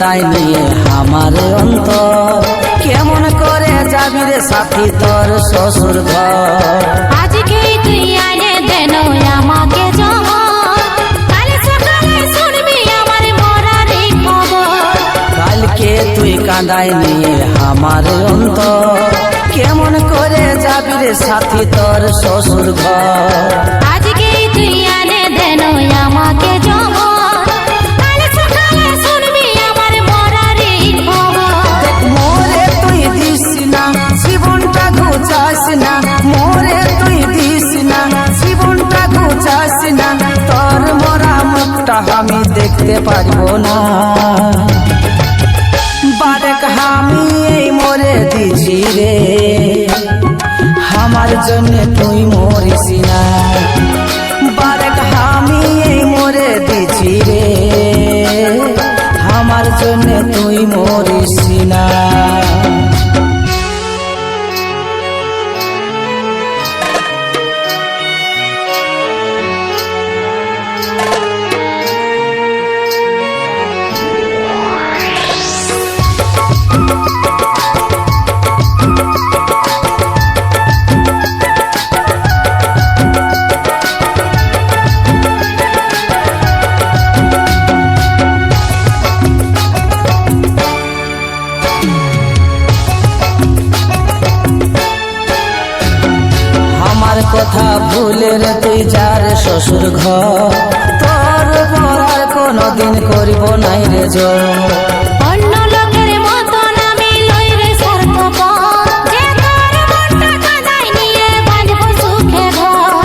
কাঁদায় নিয়ে আমার অন্তর, কেমন করে যাবি রে সাথী তোর শ্বশুর ঘর। আজকেই তুই আনে দেন আমাকে জমা, কাল সকালে শুনবি আমার মরার খবর। কালকে তুই কাঁদায় নিয়ে আমার অন্তর, কেমন করে যাবি রে সাথী তোর শ্বশুর ঘর। আজকেই তুই আনে দেন আমাকে জমা, কাল সকালে শুনবি আমার মরার খবর। মোরে তুই দিস না জীবনটা ঘুচাস না, মোরে তুই দিস না জীবনটা ঘুচাস না, তোর মরা মুখটা আমি দেখতে পারবো না। বারেক আমি এই মরে দিছি রে, আমার জন্য তুই মরিস না। বারেক আমি এই মরে দিছি রে, আমার জন্য তুই মরিস না। কথা ভুলে রে তুই যার শ্বশুর ঘর, তোর পরার কোনদিন করিব নাই রে জোর। অন্য লোকের মতন আমি লই রে স্বার্থপর, যে তোর মনটা কাঁদায় নিয়ে বাঁধব সুখে ঘর।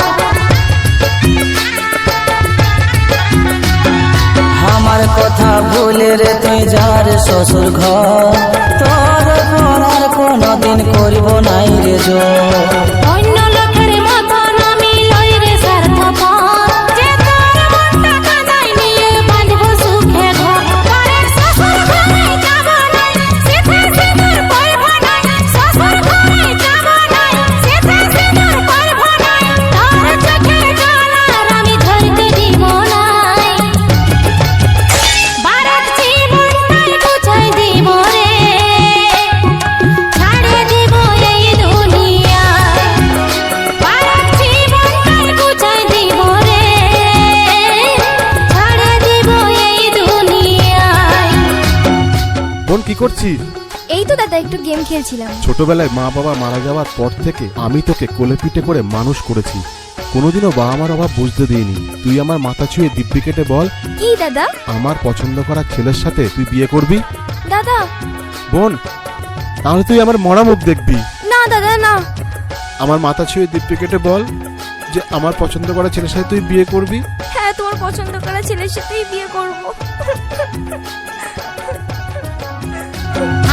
আমার কথা ভুলে রে তুই যার শ্বশুর ঘর, তোর পরার কোনদিন করিব নাই রে জোর। অন্য লোকের মতন আমি লই রে স্বার্থপর, যে তোর মনটা কাঁদায় নিয়ে বাঁধব সুখে ঘর। পরের শ্বশুর ঘরে যাব নাই, সেথে সিঁদুর পরব নাই। শ্বশুর ঘরে যাব নাই, সেথে সিঁদুর পরব নাই। তোর চোখে জল আর আমি ধরতে দিব নাই। বারাক জীবনটাই বুঝাই দিব রে, ছাড়ে দিব এই দুনিয়া। বারাক জীবনটাই বুঝাই দিব রে, ছাড়ে দিব এই দুনিয়ায়। বোন কি করছিস? এই তো দাদা একটু গেম খেলছিলাম। ছোটবেলায় মা বাবা মারা যাওয়ার পর থেকে আমি তোকে কোলে পিঠে করে মানুষ করেছি, কোনোদিনও বাবা মার অভাব বুঝতে দিইনি। তুই আমার মাথা ছুঁয়ে দিব্যি কেটে বল, কি দাদা? আমার পছন্দ করা ছেলের সাথে তুই বিয়ে করবি? দাদা বোন, তাহলে তুই আমার মরা মুখ দেখবি। না দাদা না। আমার মাথা ছুঁয়ে দিব্যি কেটে বল যে আমার পছন্দ করা ছেলের সাথে তুই বিয়ে করবি। হ্যাঁ, তোমার পছন্দ করা ছেলের সাথেই বিয়ে করব।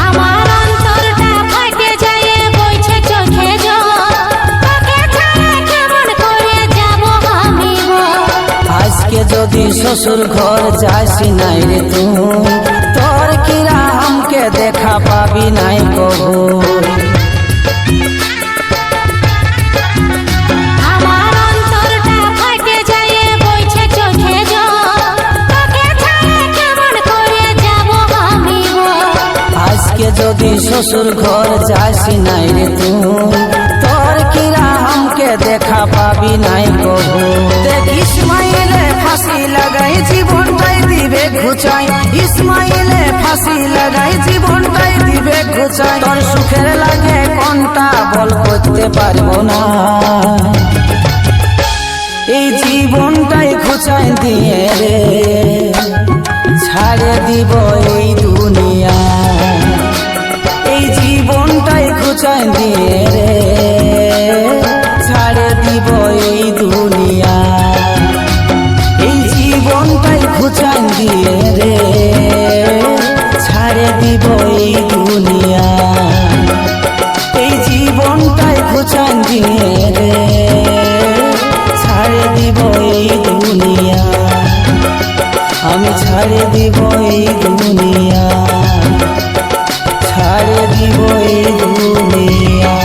আমার অন্তরটা ফাটে যায় বইছে চোখে জল, তোকে ছাড়া কেমন করে যাব আমি বল। আজকে যদি শ্বশুর ঘর যাস নাই রে তুই, তোর কিরা हमके দেখা পাবি নাই কবু। আমার অন্তরটা ফাটে যায় বইছে চোখে জল, তোকে ছাড়া কেমন করে যাব আমি বল। আজকে যদি শ্বশুর ঘর যাস নাই রে তুই, তোর কিরা हमके দেখা পাবি নাই কবু। দেখ ইসমাইলে ফাঁসি লাগাই জীবনটাই দিবে ঘুচাই, ইসমাইলে ফাঁসি লাগাই জীবনটাই দিবে ঘুচাই। তোর সুখের লাগে কোনটা বল করতে পারবো না, এই জীবনটাই ঘুচাই দিয়ে রে ছাড়ে দিব এই দুনিয়া। এই জীবনটাই ঘুচাই দিয়ে রে ছাড়ে দিব এই দুনিয়া। এই জীবনটাই ঘুচাই দিয়ে রে ছাড়ে দিব এই দুনিয়া। এই জীবনটাই ঘুচাই দিয়ে রে ছাড়ে দিব এই দুনিয়া। আমি ছাড়ে দিব এই দুনিয়া, ছাড়ে দিব এই দুনিয়া।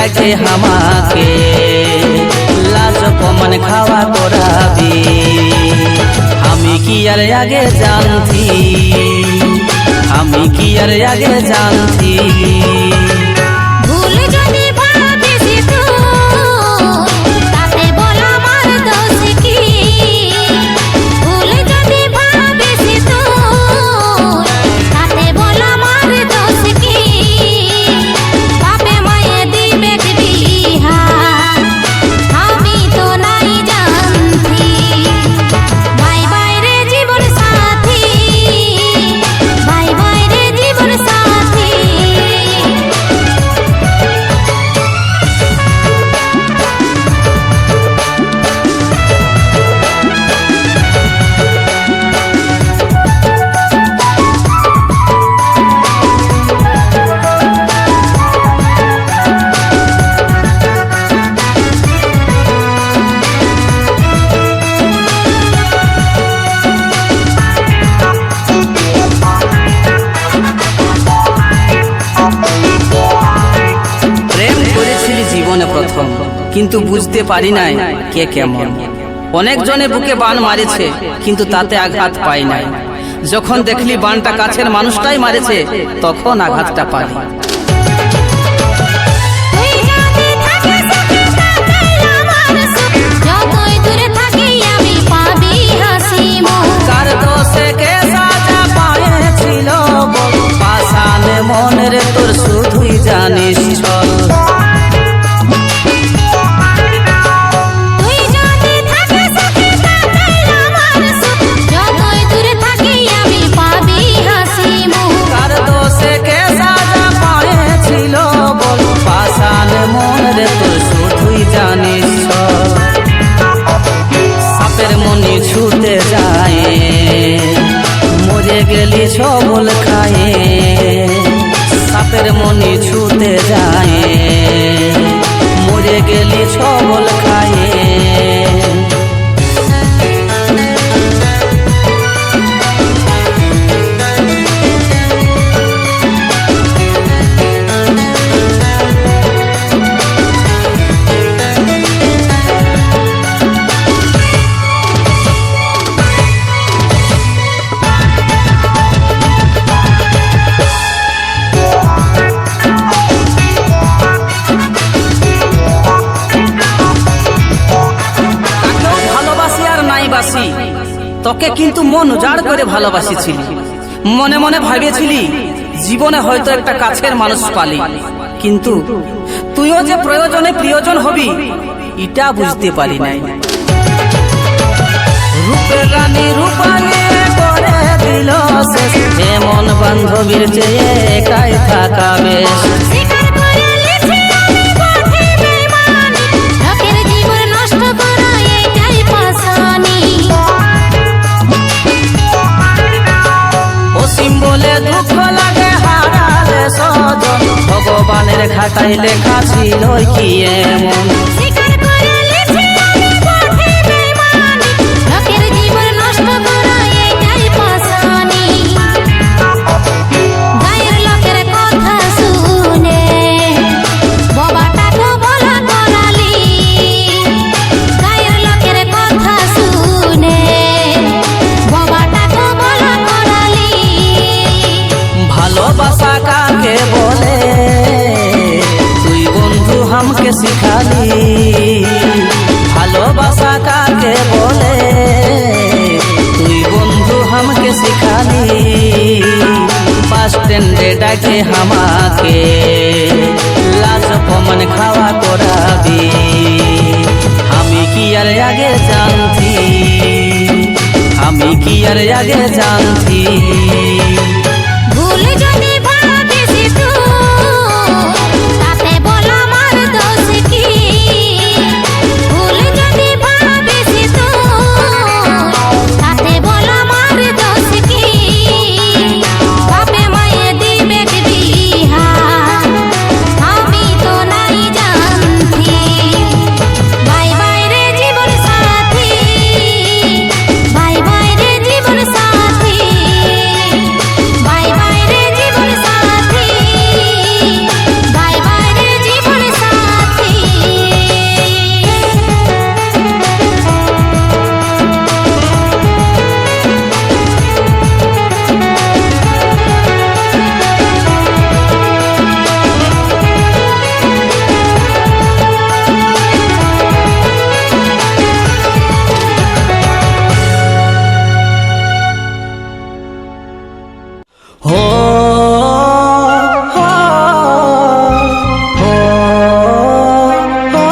ডাকে আমাকে লাজ অপমান খাওয়া করাবি। আমি কি আর আগে জানতি, আমি কি আর আগে জানতি। ভুল যদি ভাবিস তুই তাতে বল আমার দোষ কি। ভুল যদি ভাবিস তুই তাতে বল আমার দোষ কি। বাপে মায়ে দিবে বিহা আমি তো নাই জানতি। বাই বাই রে জীবন সাথী, বাই বাই রে জীবন সাথী। প্রেম করেছিলি জীবনে প্রথম, কিন্তু বুঝতে পারি নাই কে কেমন। অনেক জনে বুকে বান মারেছে, কিন্তু তাতে আঘাত পাই নাই। যখন দেখলি বানটা কাছের মানুষটাই মারেছে, তখন আঘাতটা পাই। তুই যদি থাকিস তাতেই আমার সুখ, যতই দূরে থাকি আমি পাবি হাসি মুখ। কার দোষে কে সাজা পায়েছিল বল, পাষাণে মনের তোর শুধুই জানিস চল। তুই যদি থাকিস তাতেই আমার সুখ, যতই দূরে থাকি আমি পাবি হাসি মুখ। কার দোষে কে সাজা পায়েছিল বল, পাষাণে মনের তোর শুধুই জানিস চল। সাপের মনি ছুটে যায়, মরে গেলি সবল খায়ে। সাপের মনি ছুটে যায়, মরে গেলি সবল খায়ে। তাকেও ভালোবাসি আর নাই বাসি, তোকে কিন্তু মন উজাড় করে ভালোবাসিছিলি। মনে মনে ভাবেছিলি জীবনে হয়তো একটা কাছের মানুষ পালি, কিন্তু তুইও যে প্রয়োজনে প্রিয়জন হবি এটা বুঝতে পারি নাই। রূপের রানী রূপালী করে দিল শেষ, এমন বান্ধবীর চেয়ে একাই থাকা বেশ। স্বীকার করে লিখি আমি পথে বেইমানি, লোকের জীবন নষ্ট করা এটাই পাশানি। অসীম বলে দুঃখ লাগে হারালে স্বজন, ভগবানের খাতায় লেখা ছিল কি এমন। স্বীকার করে লিখি আমি পথে বেইমানি, লোকের জীবন নষ্ট করা এটাই পাশানি। গায়ের লোকের কথা শুনে বাবাটাকে বলা করালি। গায়ের লোকের কথা শুনে বাবাটাকে বলা করালি। ভালোবাসা কাকে বলে তুই বন্ধু हमके শিখালি। ভালোবাসা কাকে বলে তুই বন্ধু हमके শিখালি। বাস স্ট্যান্ডে ডাকে আমাকে লাজ অপমান খাওয়া করাবি। আমি কি আর আগে জানতি, আমি কি আর আগে জানতি। ভুল যদি ভাবিস তুই তাতে বল আমার দোষ কি। ভুল যদি ভাবিস তুই তাতে বল আমার দোষ কি। বাপে মায়ে দিবে বিহা আমি তো নাই জানতি। বাই বাই রে জীবন সাথী, বাই বাই রে জীবন সাথী। हो हो हो हो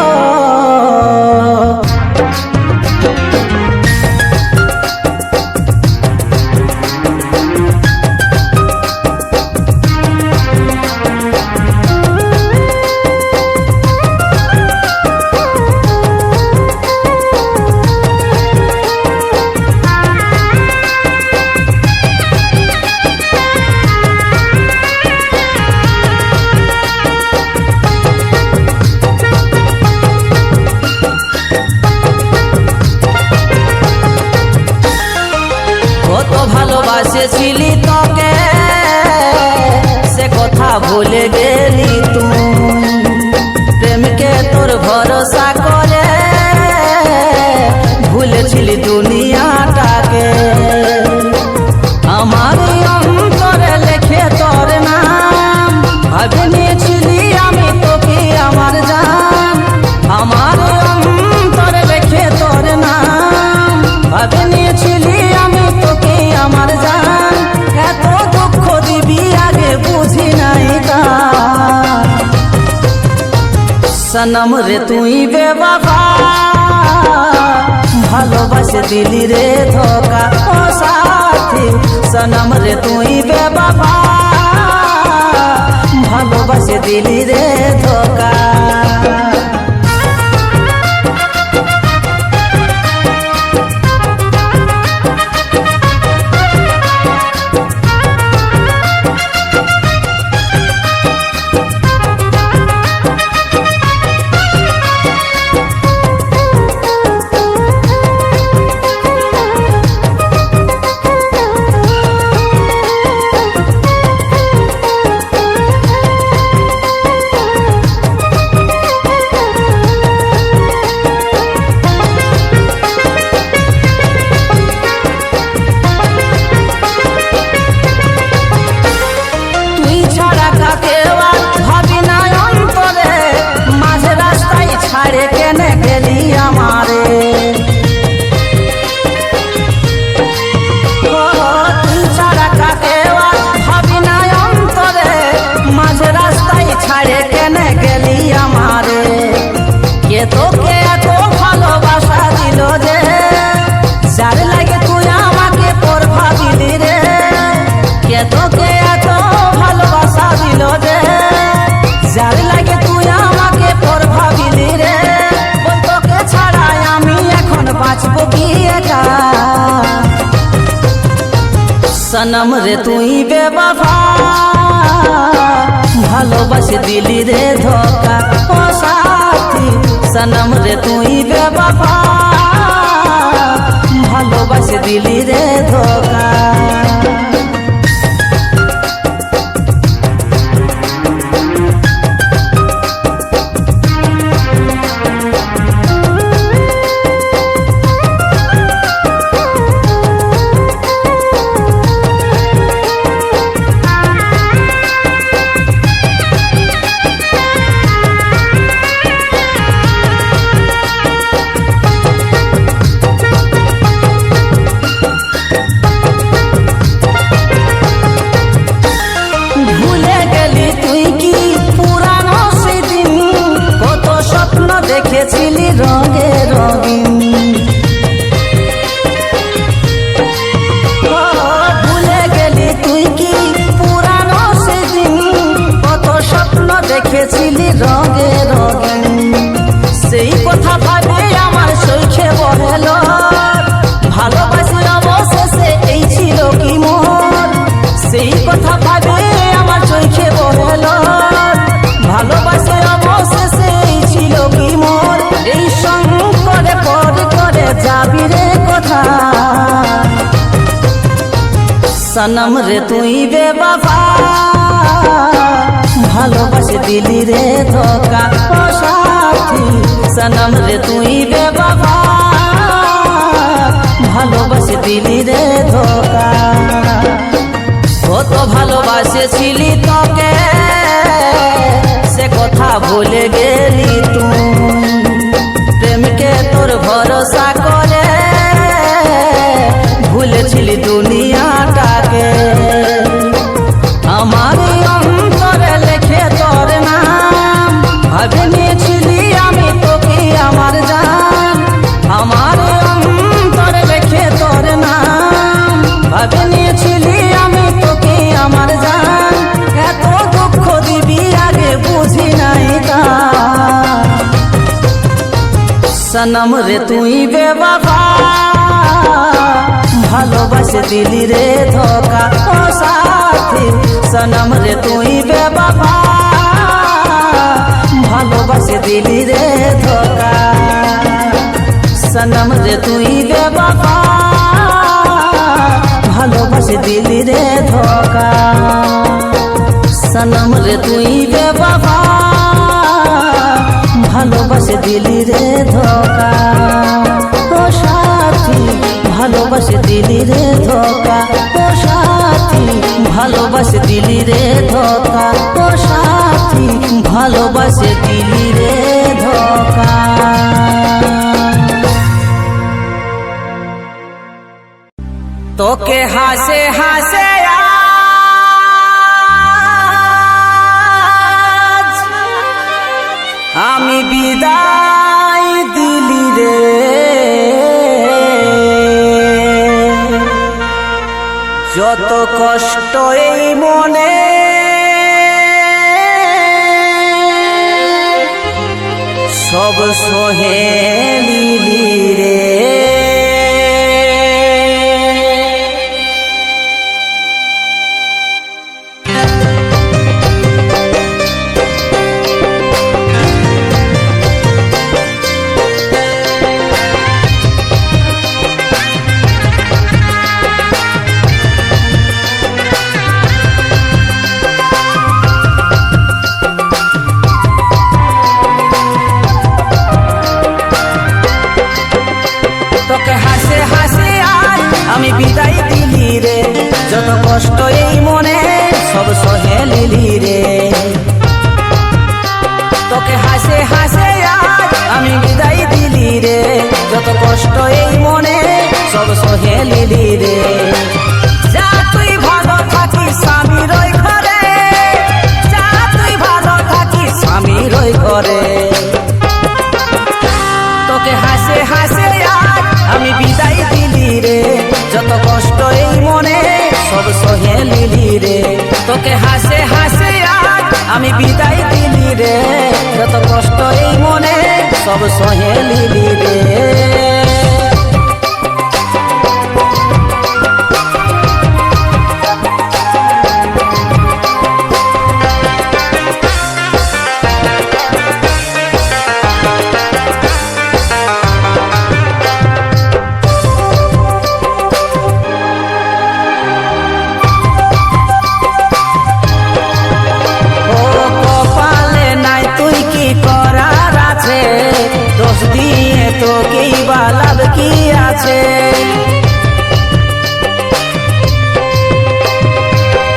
কত ভালোবাসেছিলি তোকে সে কথা ভুলে গেলি তুই প্রেমকে তোর ভরসা করে ভুলেছিলি দুনিয়াটাকে আমার অন্তরে লেখে তোর নাম ভাবে নিয়েছিলি আমি তোকে আমার জান আমার অন্তরে লেখে তোর নাম ভাবে নিয়েছিলি আমি তোকে আমার জান এত দুঃখ দিবি আগে বুঝি নাই তা সনম রে তুই বেবাবা ভালোবাসে দিলি রে ধোকা ও সাথী সনম রে তুই বেবাবা ভালোবাসে দিলি রে ধোকা ছাড়ে কেনে গেলি আমারে তুই ছাড়া কাকে ভাবি না অন্তরে মাঝে রাস্তায় ছাড়ে কেনে গেলি আমারে কে তোকে এত ভালোবাসা দিল যে যার লাগে তুই আমাকে তোর ভাবিলি রে কে তোকে এত ভালোবাসা দিল যে যার লাগে তুই আমাকে তোর ভাবিলি রে তোকে ছাড়া আমি এখন বাঁচবো কি একা সনম রে তুই বেবাবা ভালোবাসে দিলি রে ধোকা ও সাথী সনম রে তুই বেবাবা ভালোবাসে দিলি রে ধোকা দেখেছিলি রঙে রঙিন ভুলে গেলি তুই কি পুরানো সেদিন কত স্বপ্ন দেখেছিলি রঙে রঙিন সেই কথা ভাবে আমার চোখে বহেল ভালোবাসি অবশেষে এই ছিল কি মোর সেই কথা ভাবে আমার চোখে বহেল ভালোবাসি অবশেষে এই ছিল কি মোর এই সংকটে করে যাবি রে কথা সনম রে তুই বেবাবা ভালোবাসে দিলি রে ধোকা ও সাথী সনম রে তুই বেবাবা ভালোবাসে দিলি রে ধোকা কত ভালোবাসেছিলি তোকে সে কথা ভুলে গেলি তুই প্রেমকে তোর ভরসা করে ভুলেছিলি দুনিয়াটাকে সনম রে তুই বেবাবা ভালোবাসে দিলি রে ধোকা ও সাথী সনম রে তুই বেবাবা ভালোবাসে দিলি রে ধোকা সনম রে তুই বেবাবা ভালোবাসে দিলি রে ধোকা সনম রে তুই বেবাবা ভালোবাসে দিলি রে ধোকা ও সাথী ভালোবাসে দিলি রে ধোকা ও সাথী ভালোবাসে দিলি রে ধোকা ও সাথী ভালোবাসে দিলি রে ধোকা তোকে হাসে হাসে আজ আমি বিদায় দিলি রে যত কষ্ট এই মনে সব সহে নিলি রে আমি বিদায় দিলি রে যত কষ্ট এই মনে সব সহে নিলি রে তোকে হাসে হাসে আজ আমি বিদায় দিলি রে যত কষ্ট এই মনে সব সহে নিলি রে যা তুই ভালো থাকিস স্বামীর ওই ঘরে যা তুই ভালো থাকিস স্বামীর ওই ঘরে তোকে হাসে হাসে আজ আমি বিদায় দিলি রে যত কষ্ট এই মনে সব সহে নিলি রে তোকে হাসে হাসে আজ আমি বিদায় দিলি রে যত কষ্ট এই মনে সব সহে নিলি রে তোকেই বালাব কি আছে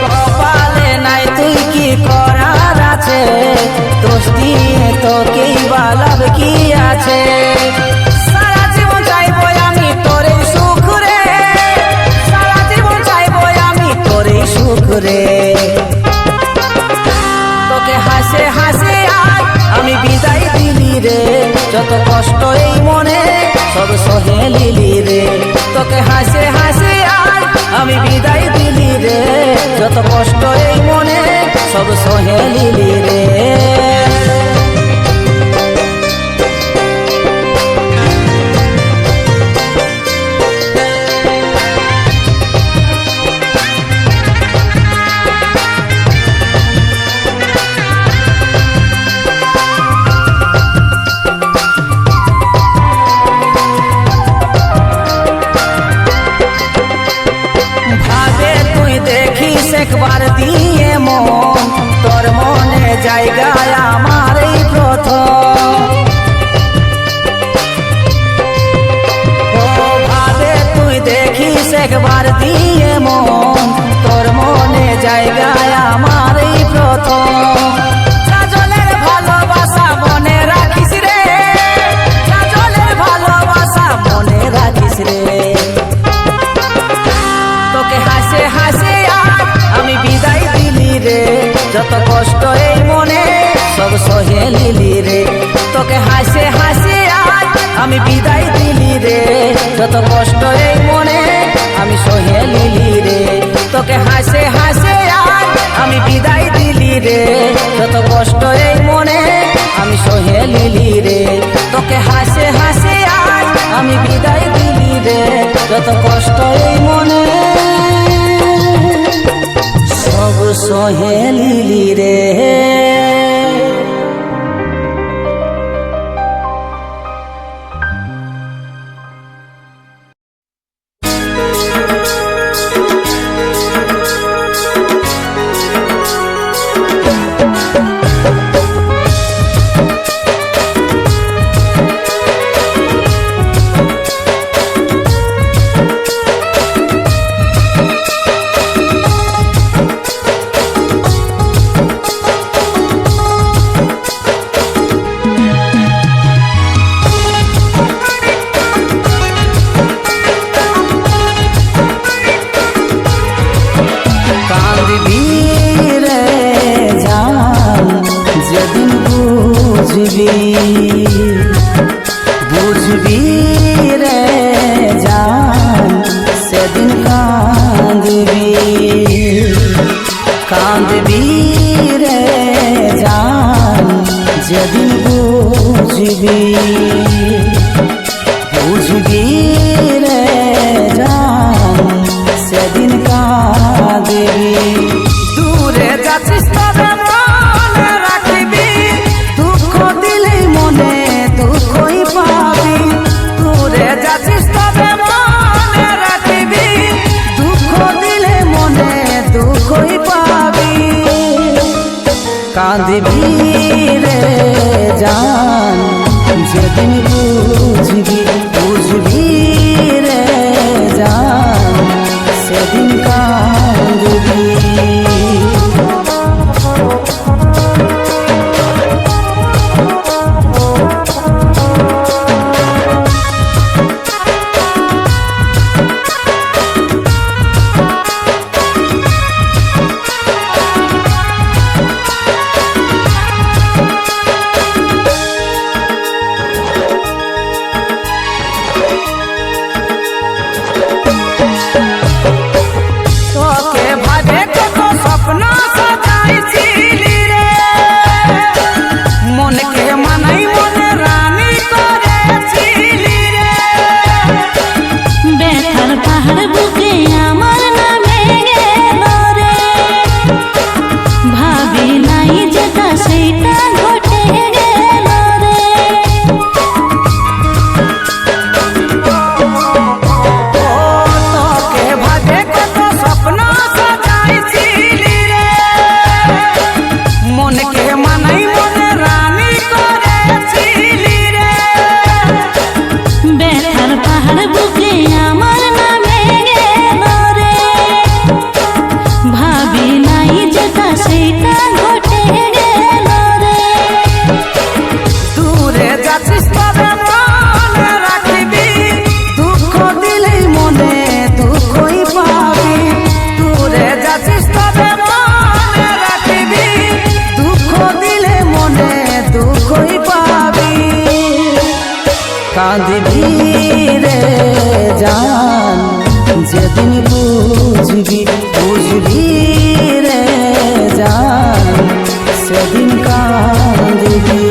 কপালে নাই তুই কি করার আছে দোষ দিয়ে তোকেই বালাব কি আছে সারা জীবন চাইবো আমি তোরে সুখ রে সারা জীবন চাইবো আমি তোরে সুখ রে তোকে হাসে হাসে আজ আমি বিদায় দিলি রে যত কষ্ট এই মনে সব সহে নিলি রে তোকে হাসে হাসে আজ আমি বিদায় দিলি রে যত কষ্ট এই মনে সব সহে নিলি রে একবার দিয়ে মন তোর মনে জায়গা আমার এই প্রথম ও ভাবে তুই দেখিস একবার দিয়ে মন তোর মনে জায়গা আমার এই প্রথম কাজলের ভালোবাসা মনে রাখিস রে কাজলের ভালোবাসা মনে রাখিস রে তোকে হাসে হাসে আমি বিদায় দিলি রে যত কষ্ট এই মনে সব সহে নিলি রে তোকে হাসে হাসে আজ আমি বিদায় দিলি রে যত কষ্ট এই মনে আমি সহে নিলি রে তোকে হাসে হাসে আজ আমি বিদায় দিলি রে যত কষ্ট এই মনে আমি সহে নিলি রে তোকে হাসে হাসে সহেলি রে বুঝবি রে জান সেদিন কাঁদবি কাঁদবি রে জান যেদিন বুঝবি বুঝবি রে জান সেদিন কাঁদবি দূরে যাচ্ছিস তবে মনে রাখবি দুঃখ দিলেই মনে দুঃখই পাবি দূরে যাচ্ছিস তবে মনে রাখবি দুঃখ দিলে মনে দুঃখই পাবি কাঁদবি রে জান যেদিন বুঝবি বুঝবি রে জান সেদিন কাঁদবি কাঁদবি রে জান যেদিন বুঝবি বুঝবি রে জান সেদিন কাঁদবি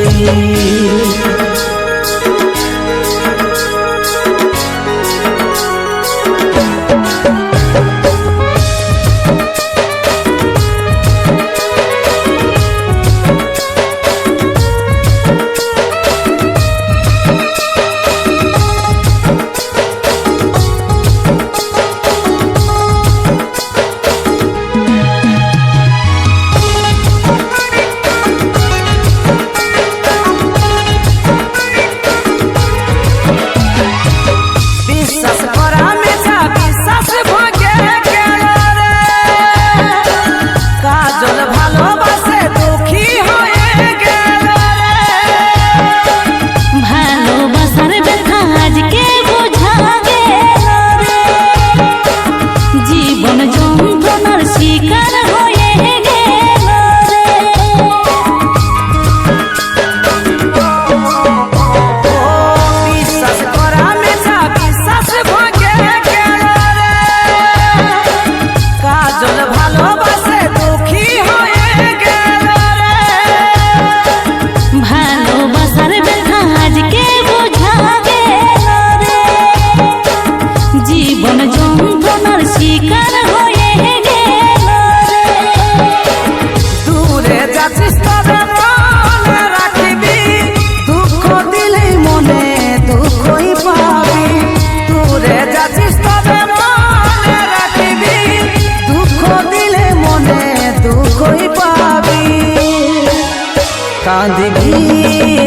কাঁদবি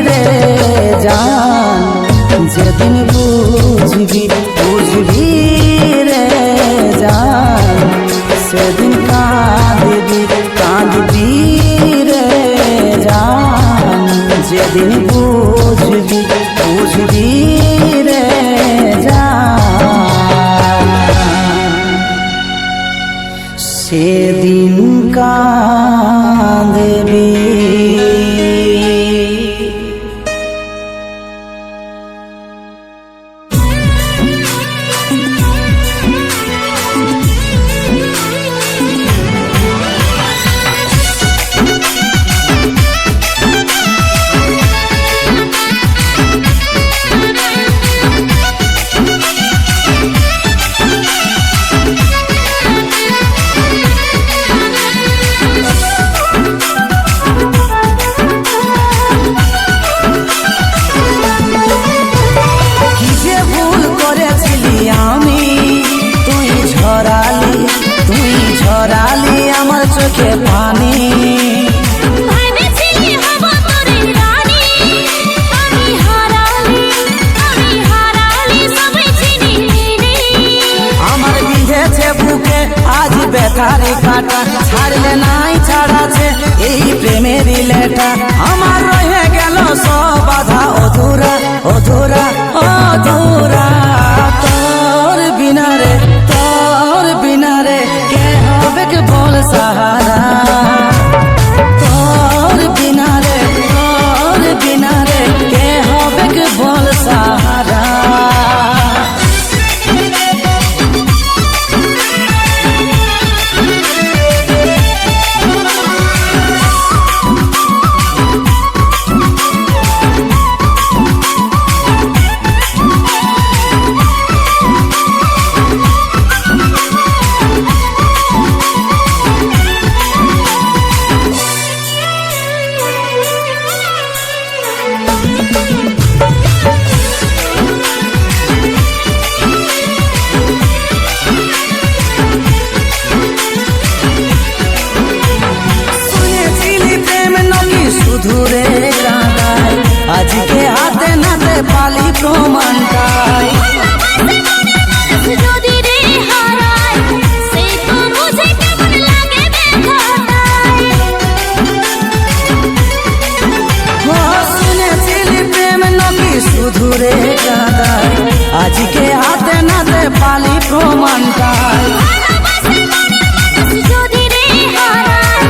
রে জান, যেদিন বুঝবি বুঝবি রে জান, সেদিন কাঁদবি কাঁদবি রে জান, যেদিন বুঝবি বুঝবি রে জান, সেদিন কাঁদবি। চোখে পানি ভেবেছিলি হব তোর রানী, আমি হারালি সবাই চিনি রে। আমার বিঁধেছে বুকে আজ ব্যথারে কাটা, ছাড়লে নাই ছাড়াছে এই প্রেমেরই লেটা, আমার রয়ে গেল সব বাধা অধুরা অধুরা অধুরা, তোর বিনা রে তোর বিনা রে কে হবে কে বল সাহারা, তোর বিনা রে কে হবে কে বল সাহারা। শুধুরে কাঁদায় আজকে হাতে নাতে পালি প্রমাণটাই, যদি রে হারায় সে তো বুঝে কেমন লাগে ব্যথাটাই। শুনেছিলি প্রেম নাকি শুধুরে কাঁদায় আজকে হাতে নাতে পালি প্রমাণটাই, যদি রে হারায়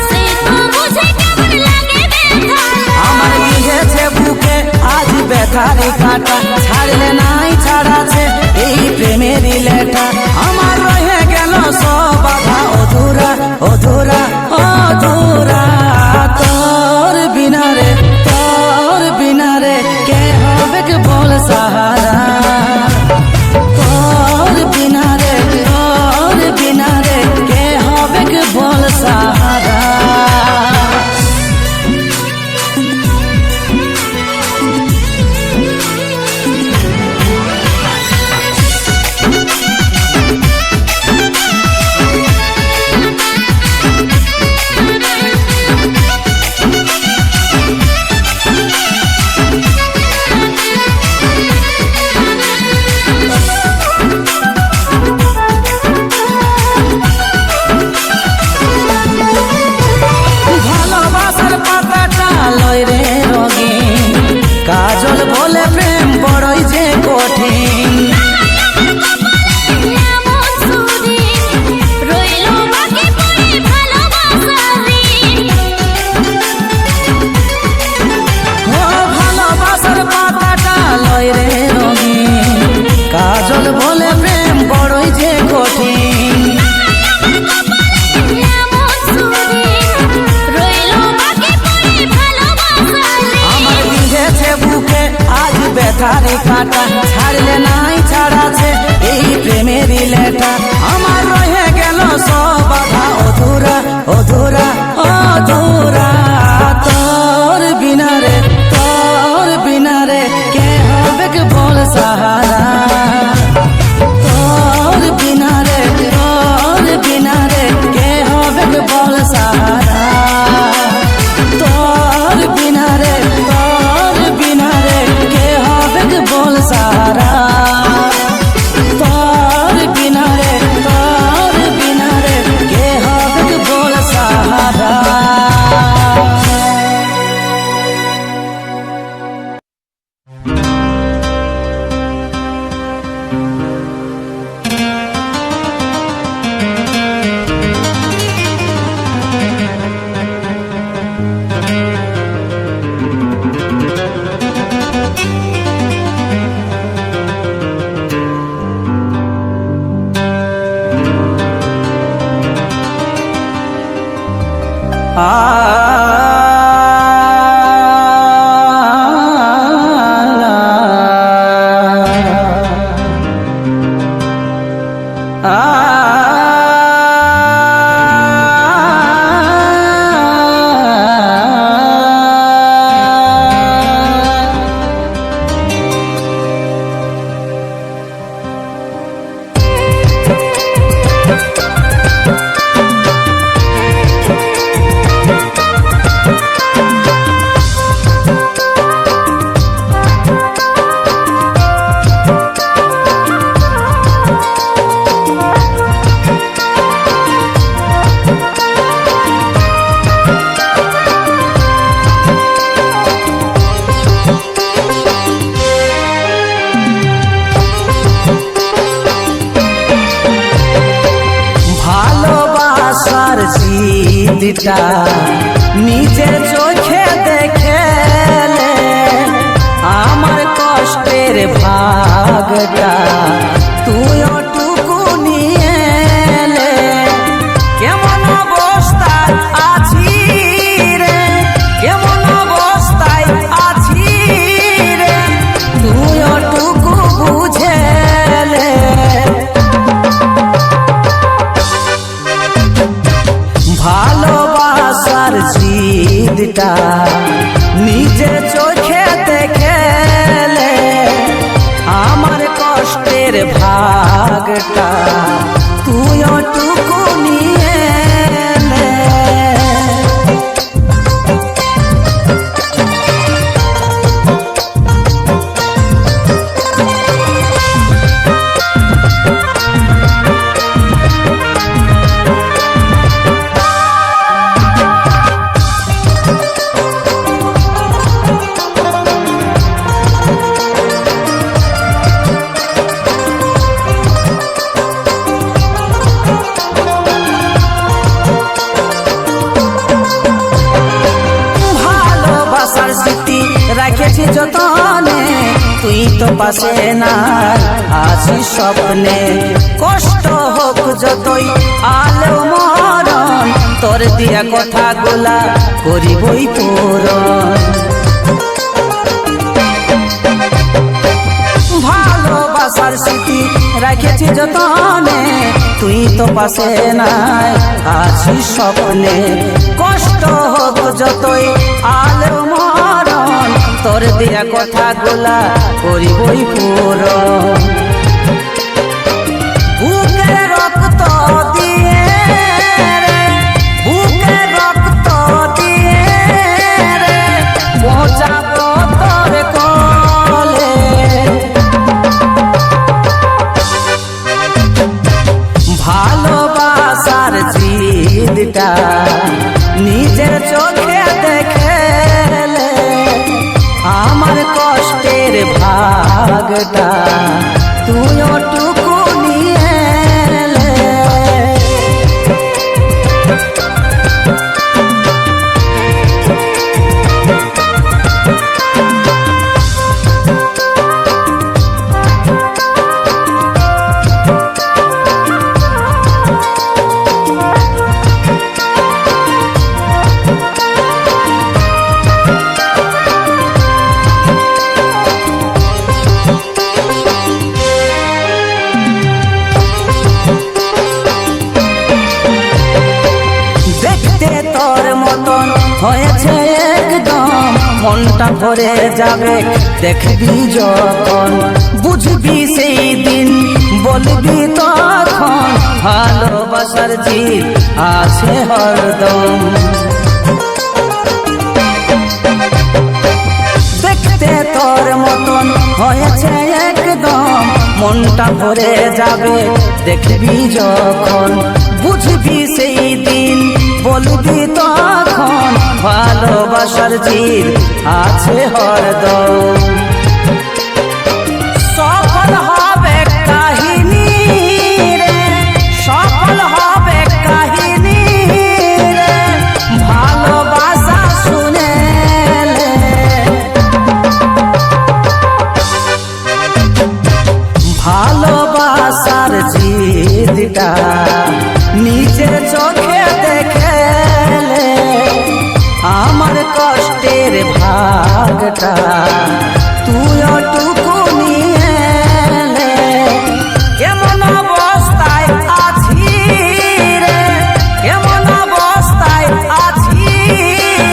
সে তো বুঝে কেমন লাগে ব্যথাটাই। আমার বিঁধেছে বুকে আজ ব্যথারে কাটা, ছাড়লে নাই ছাড়াছে এই প্রেমেরই লেটা, আমার রয়ে গেল সব বাধা অধুরা অধুরা অধুরা, তোর বিনা রে কে হবে কে বল সাহারা, তোর বিনা রে কে হবে কে বল সাহারা। ভালোবাসার পাতাটা লয় রে রঙিন, কাজল বলে প্রেম বড়ই যে কঠিন, এমন সুদিন রইল বাকি পড়ে ভালোবাসারি। ভালোবাসার পাতাটা লয় রে রঙিন, কাজল বলে প্রেম বড়ই যে কঠিন, এমন সুদিন রইল বাকি পড়ে ভালোবাসারি। আমার বিঁধেছে বুকে আজ ব্যথারে কাটা, ছাড়লে নাই ছাড়াছে এই প্রেমেরই লেটা, আমার রয়ে গেল সব বাধা অধুরা অধুরা অধুরা, তোর বিনা রে কে হবে কে বল সাহারা, তোর বিনা রে কে হবে কে বল সাহারা, তোর বিনা জিদটা নিজের চোখে দেখেলে আমার কষ্টের ভাগটা তুই ওটুকু নিয়ে এলে। কেমন অবস্থায় আছি রে, কেমন অবস্থায় আছি রে, তুই ওটুকু বুঝেলে। ভালোবাসার জিদটা নিজের চোখে দেখেলে আমার কষ্টের ভাগটা তুই ওটুকু নিয়ে এলে। রেখেছি যতনে তুই তো পাশে না আছিস স্বপ্নে। কষ্ট হোক যতই আলো মরণ তোর দিয়া কথাগুলা করিবই পূরণ। ভালোবাসার স্মৃতি রেখেছি যতনে তুই তো পাশে নাই আছিস স্বপ্নে। কষ্ট হোক যতই আলো মরণ তোর দিয়া কথাগুলা করিবই পূরণ। বুকে রক্ত দিয়ে রে, বুকে রক্ত দিয়ে রে পৌঁছাবো তোর কোলে। ভালোবাসার জিদটা নিজের চোখে দেখেলে আমার কষ্টের ভাগটা তুই ওটুকু নিয়ে এলে। তোর মতন হয়েছে একদম মনটা ভরে যাবে দেখবি যখন। বুঝবি সেই দিন বলবি তখন ভালোবাসার জিদ আছে হরদম। দেখতে তোর মতন হয়েছে একদম মনটা ভরে যাবে দেখবি যখন। বুঝবি সেই দিন বলবি তখন ভালোবাসার জিদ আছে হরদম। সফল হবে কাহিনী রে, সফল হবে কাহিনী রে ভালোবাসা শুনেলে। ভালোবাসার জিদটা নিজের চোখে দেখেলে ভাগটা তুই ওটুকু নিয়ে নে। কেমন অবস্থায় আছি রে, কেমন অবস্থায় আছি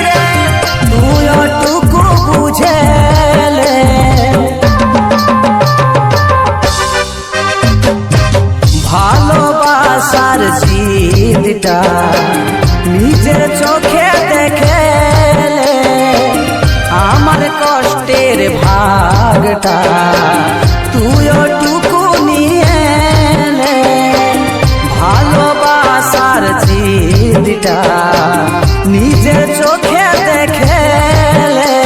রে, তুই ওটুকু বুঝে লে। ভালোবাসার জিদটা নিজের চোখে দেখে লে, আমার কষ্টের ভাগটা তুই ওটুকু নিয়ে নে। ভালোবাসার জিদটা নিজের চোখে দেখে লে,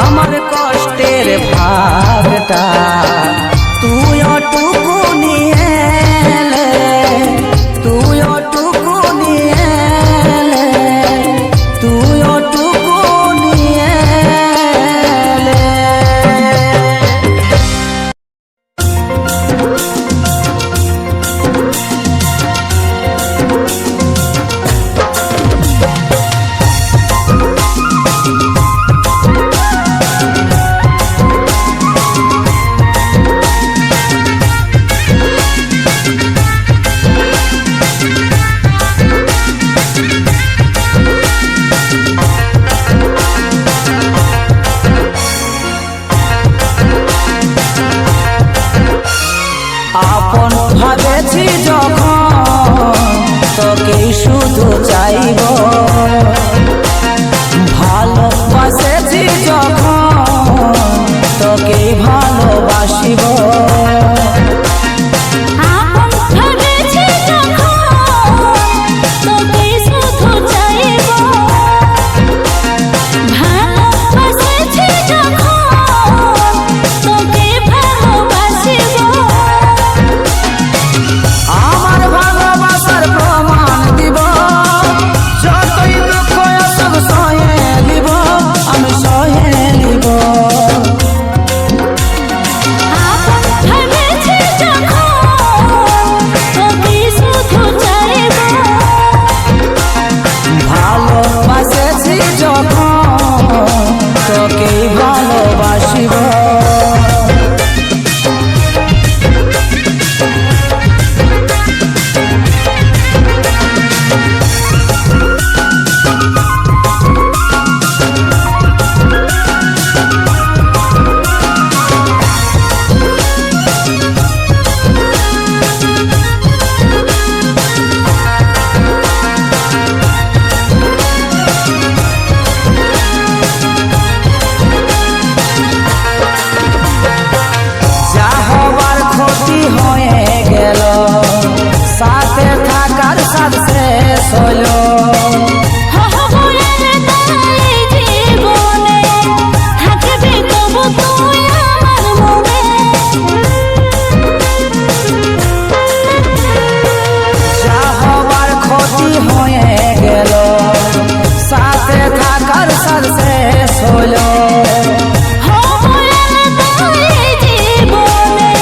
আমার কষ্টের ভাগটা তুই ওটুকু নিয়ে নে, তুই ওটুকু নিয়ে নে, তুই ওটুকু নিয়ে নে। আপন ভাবেছি যখন তোকেই শুধু চাইব, ভালোবাসেছি যখন তোকেই ভালোবাসিব। আপন ভেবেছি যখন তোকে শুধু চাইব, ভালোবাসেছি যখন তোকে ভালোবাসিব। আমার ভালোবাসার প্রমাণ দিব, যতই দুঃখ আসুক সয়ে নিব, আমি সয়ে নিব। আপন ভেবেছি যখন তোকে শুধু চাইব, ভালোবাসেছি যখন তোকেই ভালোবাসিব। যা হবার ক্ষতি হয়ে গেল, সাথে থাকার সাথ শেষ হলো। হবরের তাই জীবনে থাকবি তবু তুই আমার মনে। যা হবার ক্ষতি হয়ে গেল, সাথে থাকার সাথ শেষ হলো। হবরের তাই জীবনে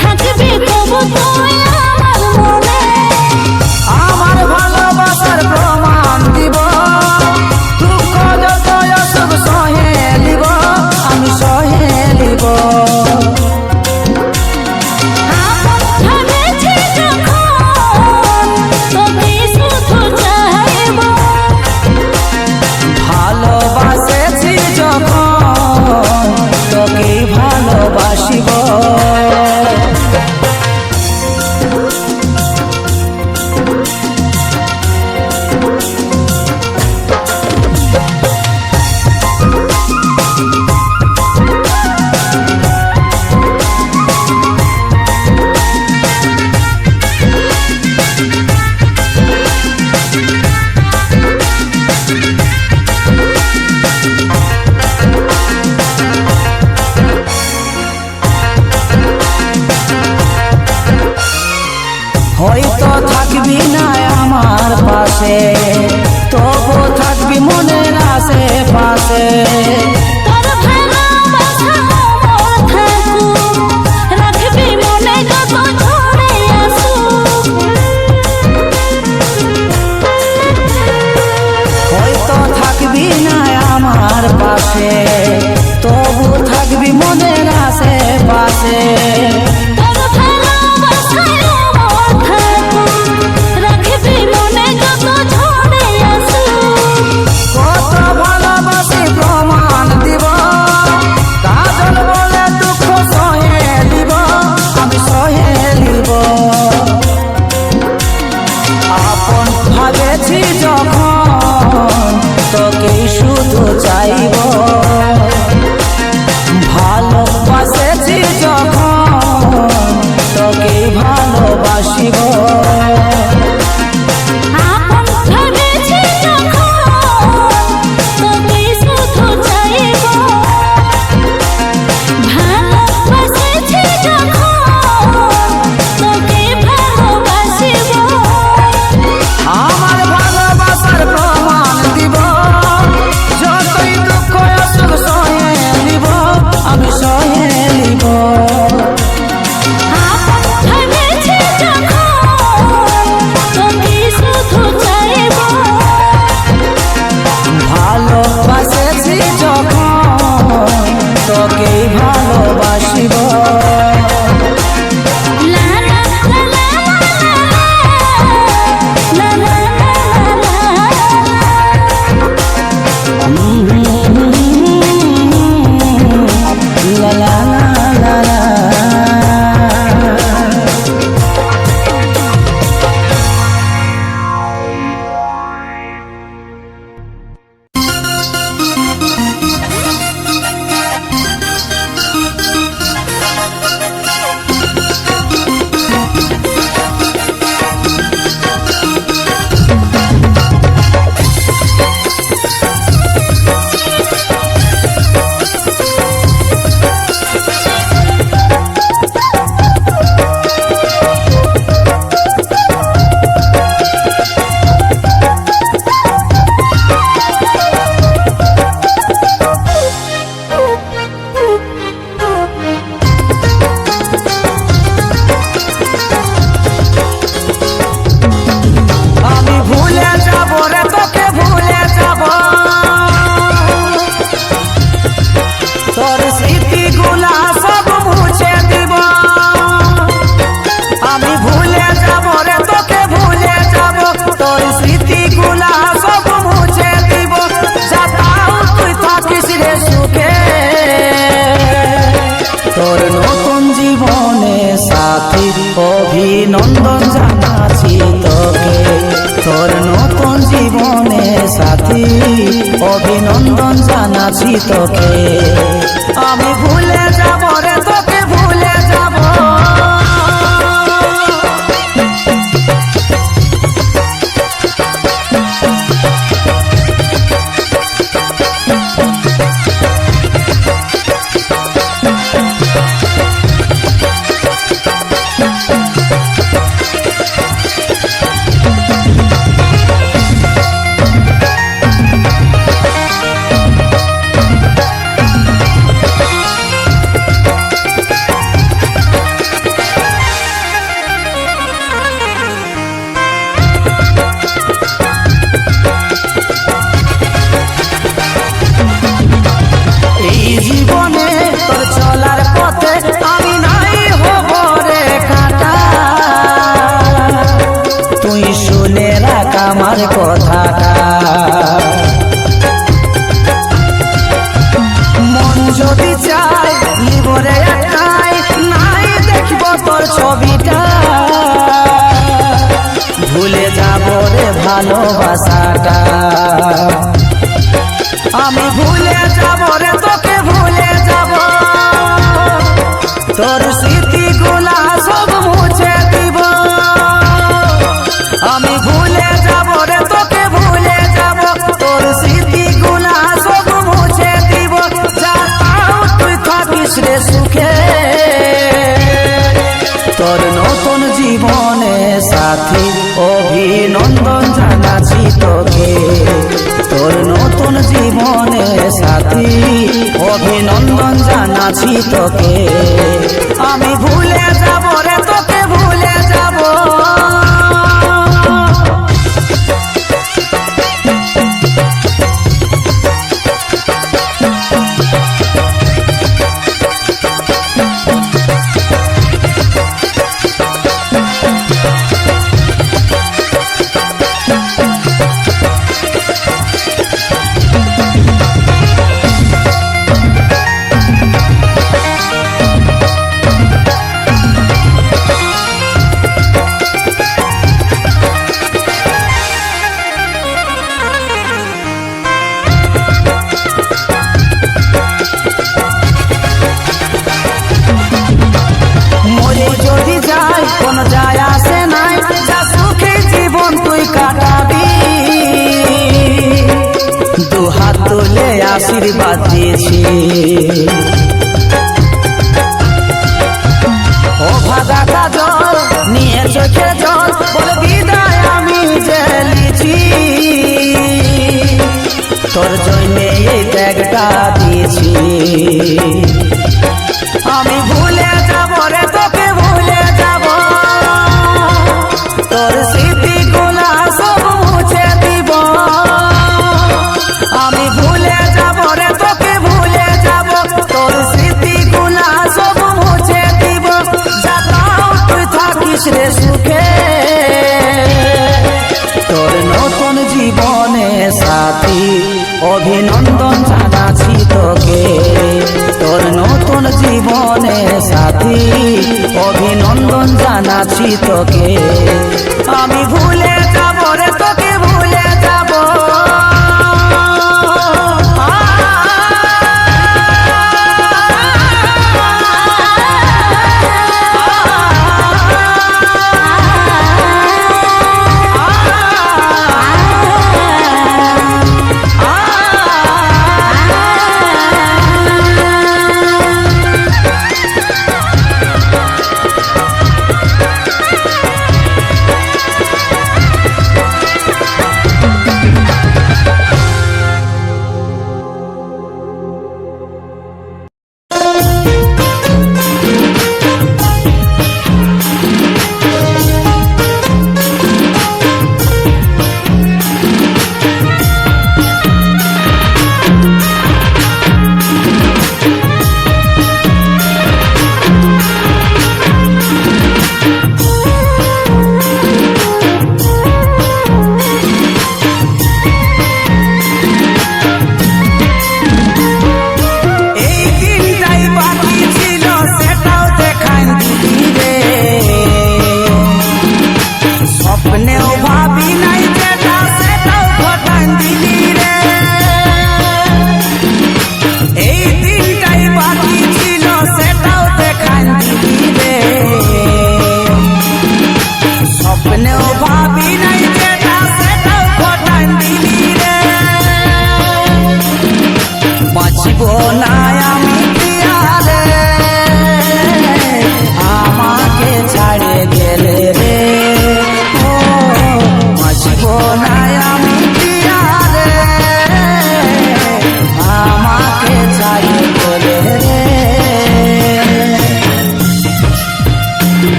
থাকবি তবু তুই আমার মনে। আমার ভালোবাসার প্রমাণ দিব, দুঃখ যত আসুক সহে নিব, আমি সহে নিব। আপন ভেবেছি যখন তোকে শুধু চাইব, ভালোবাসেছি যখন তোকেই ভালোবাসিব। হয়তো থাকবি না আমার পাশে, তবু থাকবি মনের আশেপাশে। তোর ভালোবাসা আমার থাকুক, রাখবি মনে যত ঝরে আসুক। হয়তো থাকবি না আমার পাশে, যখন তোকে শুধু চাইব, ভালোবাসেছি যখন তোকে ভালোবাসিব। আপন ভেবেছি যখন তোকে শুধু চাইব, ভালোবাসেছি যখন তোকে ভালোবাসিব। আমার ভালোবাসার প্রমাণ দিব, যতই দুঃখ আসুক সয়ে নিব, আমি সয়ে নিব। আপন ভেবেছি যখন তোকে শুধু চাইব, ভালোবাসেছি যখন তোকে ভালোবাসিব। লা লা লা লা লা লা লা লা লা লা লা। আমি ভুলে যাব রে তোকে ভুলে যাব, তোর স্মৃতিগুলা সব মুছে দিব। আমি ভুলে যাব রে তোকে ভুলে যাব, তোর স্মৃতিগুলা সব মুছে দিব। যাতাও তুই থাকিস রে সুখে, তোর নতুন জীবনে সাথী অভিনন্দন জানাচ্ছি তোকে। তোর নতুন জীবনে সাথী অভিনন্দন জানাচ্ছি তোকে। আমি ভুলে যাব রে তোকে ভুলে যাব। এই জীবনে তোর চলার পথে আমি নাই হব রে কাটা, তুই শুনে রাখ আমার কথাটা। মন যদি চায় লিবরে একাই নাই দেখব তোর ছবিটা, ভুলে যাব রে ভালোবাসাটা। আমি ভুলে যাব রে তোকে ভুলে যাব, তোর স্মৃতিগুলা সব মুছে দিব। আমি ভুলে যাব রে তোকে ভুলে যাব, তোর স্মৃতিগুলা সব মুছে দিব। যাতাও তুই থাকিস রে সুখে, তোর নতুন জীবনে সাথী অভিনন্দন জানাচ্ছি তোকে। তোর নতুন জীবনে সাথী অভিনন্দন জানাচ্ছি তোকে। আমি ভুলে যাব রে তোকে ভুলে যাব। আশীর্বাদ দিয়েছি। ও ভাগা কাজল নিয়ে চোখে জল বলে বিদায় আমি জেলেছি, তোর জন্যে এই ত্যাগটা দিয়েছি। আমি ভুলে যাব রে তোকে ভুলে যাব, তোর স্মৃতিগুলা সব মুছে দিব। আমি ভুলে যাব রে তোকে ভুলে যাব, তোর স্মৃতিগুলা সব মুছে দিব। যাতাও তুই থাকিস রে সুখে, তোর নতুন জীবনে সাথী অভিনন্দন জানাচ্ছি তোকে। তোর নতুন জীবনে সাথী অভিনন্দন জানাচ্ছি তোকে। আমি ভুলে যাব রে তোকে ভুলে যাব।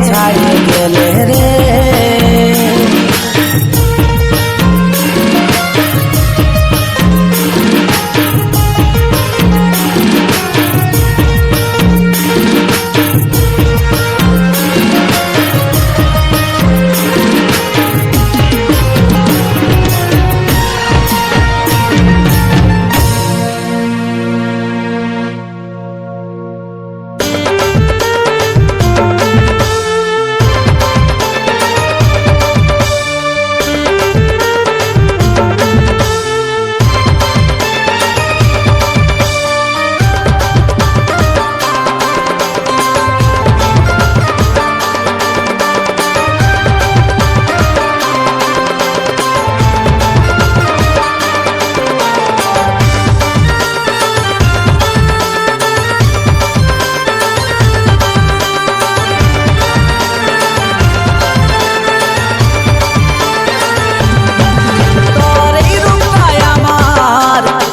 ছাড়ি গেলে রে।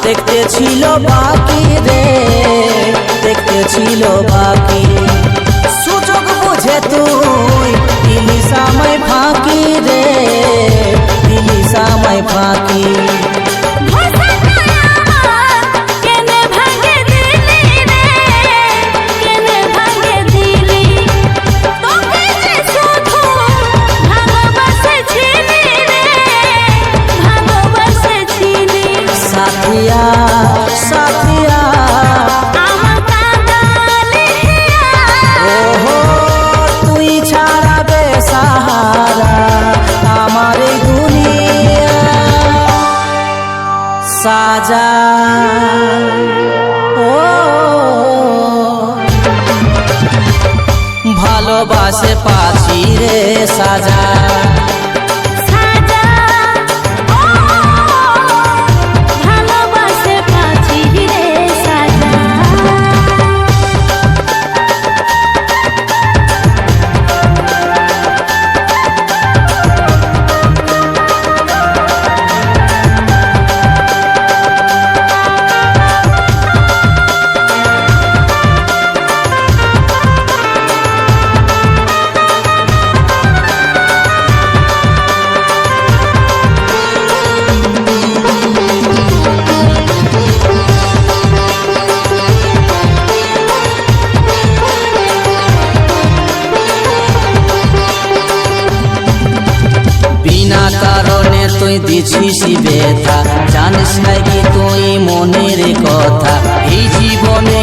দেখতে ছিল বাকি রে, দেখতে ছিল বাকি, সুযোগ বুঝে তুই দিলি সময় ফাঁকি রে, দিলি সময় ফাঁকি। সাথিয়া সাথিয়া ওহো তুই ছাড়া বেসাহারা আমার এই দুনিয়া। সাজা ও ভালোবাসে পাছি রে সাজা। বিনা কারণে তুই দিছিস ব্যথা, জানিস নাকি তুই মনের কথা। এই জীবনে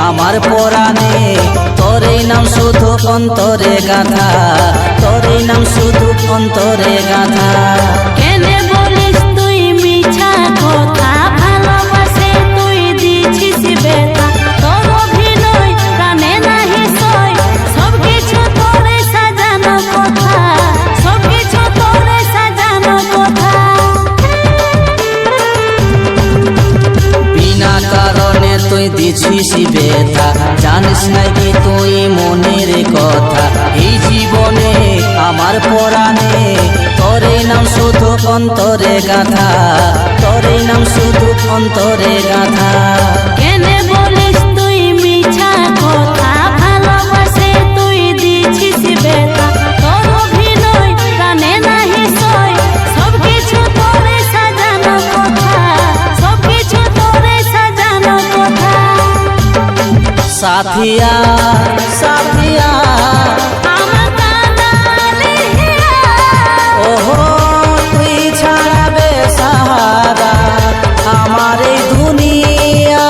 আমার পরাণে তোরই নাম শুধু অন্তরে গাথা, তোরই নাম শুধু অন্তরে গাথা। কেনে বলিস তুই মিছা কথা, ভালোবাসে তুই দিছিস ব্যথা, তোর অভিনয় প্রাণে নাহি সয়, সবকিছু তোরে সাজানো কথা, সবকিছু তোরে সাজানো কথা। বিনা কারণে তুই দিছিস ব্যথা, জানিস নাকি তুই মনের কথা। এই জীবনে আমার পরাণে তোরই নাম শুধু অন্তরে গাথা, তোরই নাম শুধু অন্তরে গাথা। কেনে বলিস তুই মিছা কথা, ভালোবাসে তুই দিছিস ব্যথা, তোর অভিনয় প্রাণে নাহি সয়, সবকিছু তোরে সাজানো কথা, সবকিছু তোরে সাজানো কথা। সাথিয়া সাথিয়া আমার কাঙালি হিয়া, ওহো তুই ছাড়া বেসাহারা আমার এই দুনিয়া।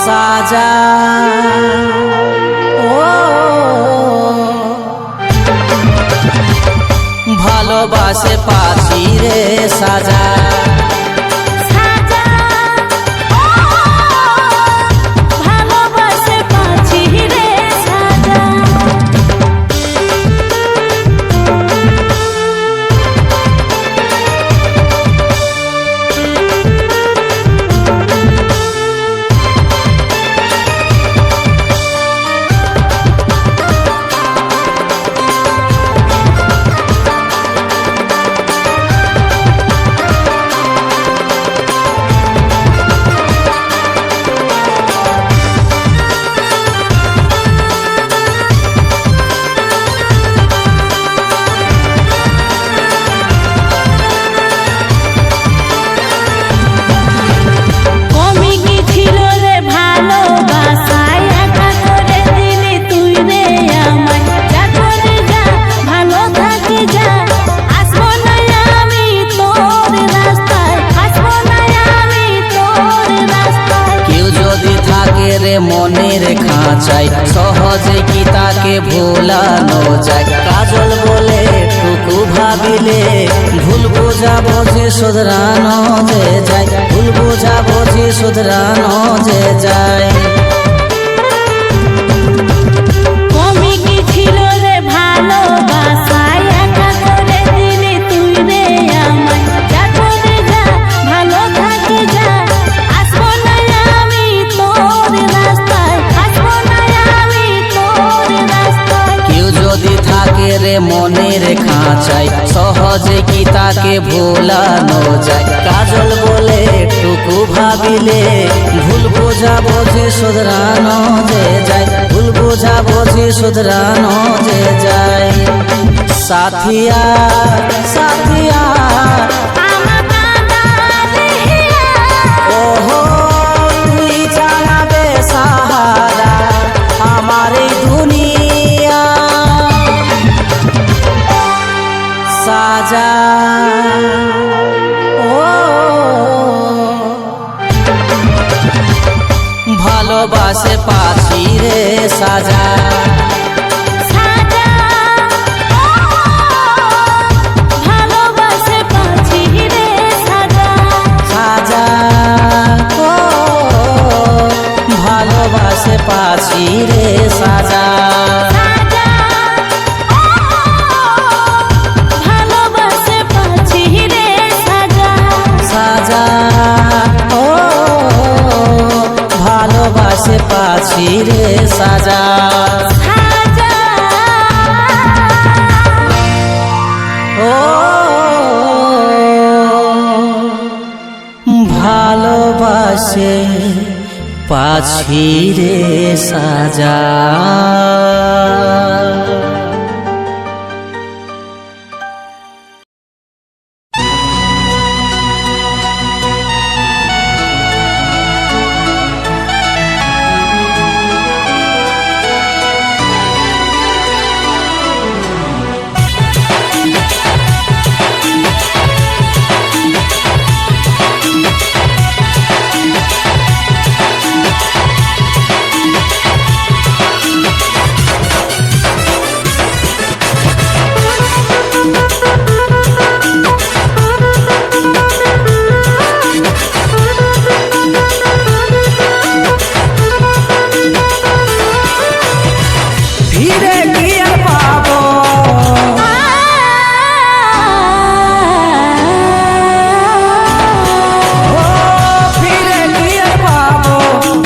সাজা ও ভালোবাসে পাছি রে সাজা। সাজা ভালোবাসে পাছি রে সাজা। খাঁচাই সহজে কি তাকে ভোলানো যায় কাজল বলে টুকু ভাবিলে ভুল বোঝা বুঝি শুধরানো যে যায় ভুল বোঝা বুঝি শুধরানো যে যায় কমে কি ছিল রে ভালোবাসায় একা করে দিলি তুই রে আমায় যা করে যা ভালো থাকে যা আসবো না আমি তোর রাস্তায় আসবো না আমি তোর রাস্তায় কেউ যদি থাকে রে মনের খাঁচাই সহজে কি তাকে ভোলানো যায় কাজল বলে টুকু ভাবিলে ভুল বোঝা বুঝি শুধরানো যে যায় ভুল বোঝা বুঝি শুধরানো যে যায় সাথিয়া সাথিয়া আমার দাদা রে ওহো তুই জানাবে সাহারা আমার এই দুনিয়া সাজা ও ভালোবাসে পাছি রে সাজা সাজা ভালোবাসে পাচ্ছি রে সাজা সাজা ও ভালোবাসে পাছি রে সাজা সাজা ভালোবাসে পাচ্ছি রে সাজা সাজা ও ভালোবাসে পাছি রে সাজা সাজা ও ভালোবাসে পাছি রে সাজা ফিরে গিয়ে পাবো ও ফিরে গিয়ে পাবো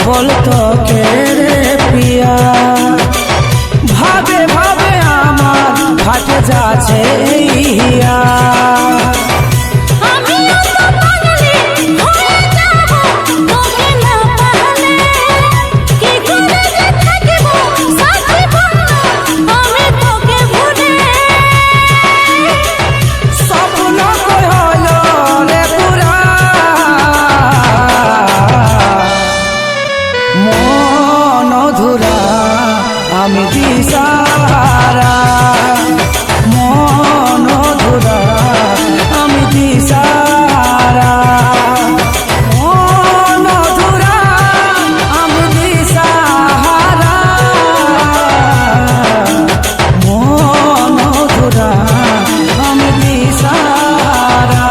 বলতো কে রে পিয়া ভাবে ভাবে আমার ফাটে যাচ্ছে ইয়া আমিও তো পাগলি হয়ে যাব তোকে না পাহলে কি করে যে থাকিব সাথী বন্ধু আমি তোকে ভুলে স্বপ্ন কই হলো রে পুরা মন ধুরা আমি দিশারা মন ধুরা আমি দিশারা মন ধুরা আমি দিশারা মন ধুরা আমি দিশারা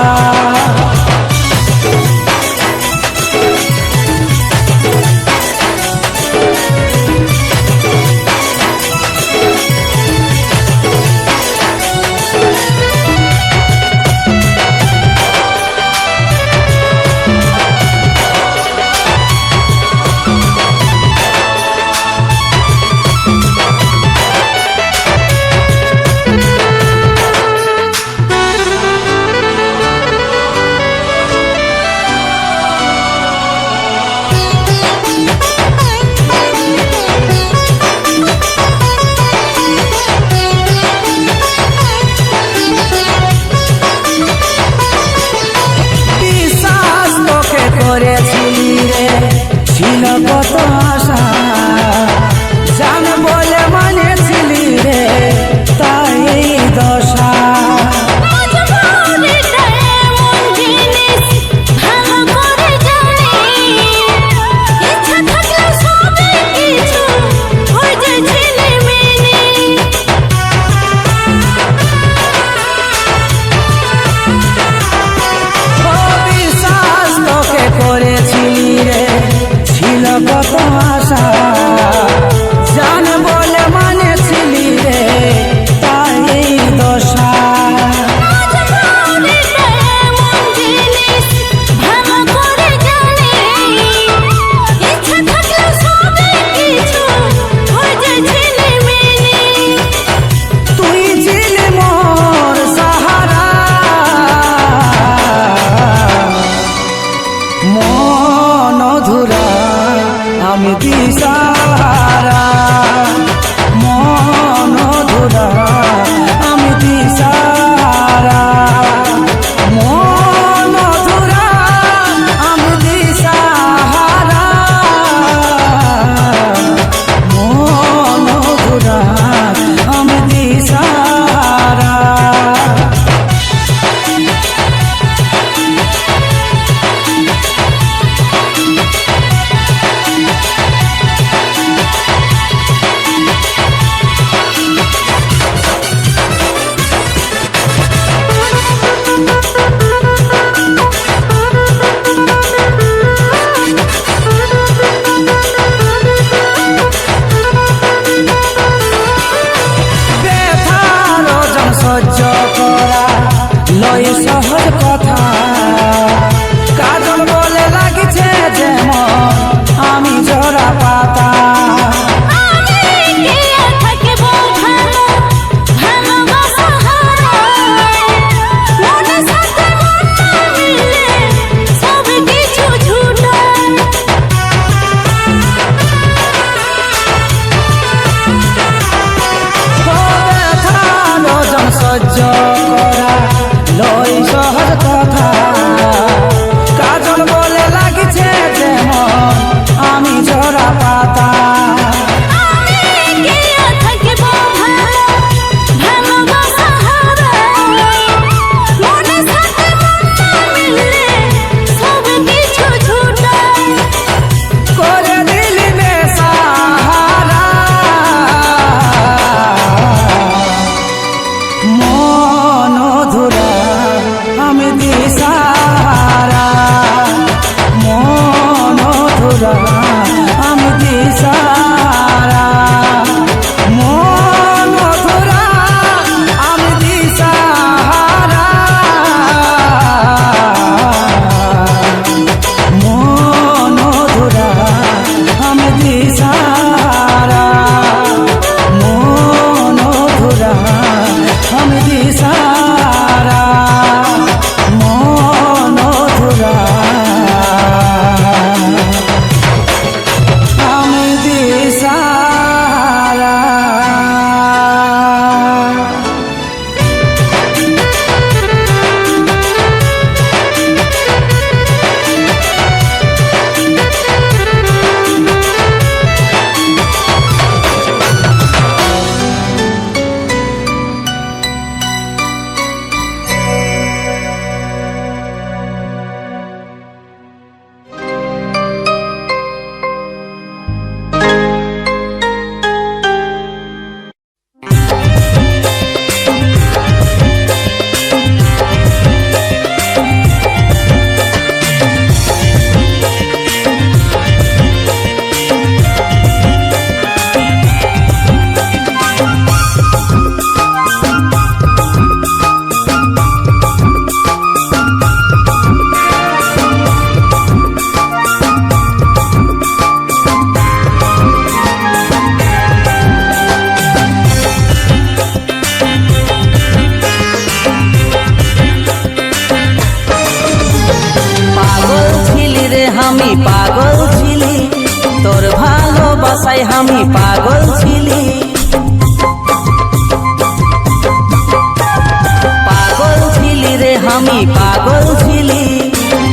আমি পাগল ছিলি,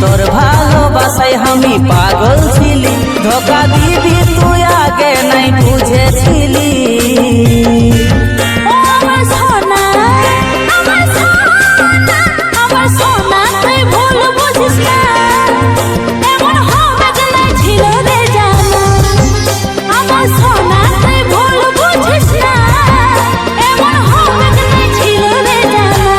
তোর ভালোবাসায় আমি পাগল ছিলি, ধোকা দিবি তুই আগে নাই বুঝেছিলি। ও আমার সোনা, আমার সোনা, আমার সোনা, তুই ভুল বুঝিস না। এমন হবে গেলে ছিল রে জানা। আমার সোনা, তুই ভুল বুঝিস না। এমন হবে গেলে ছিল রে জানা।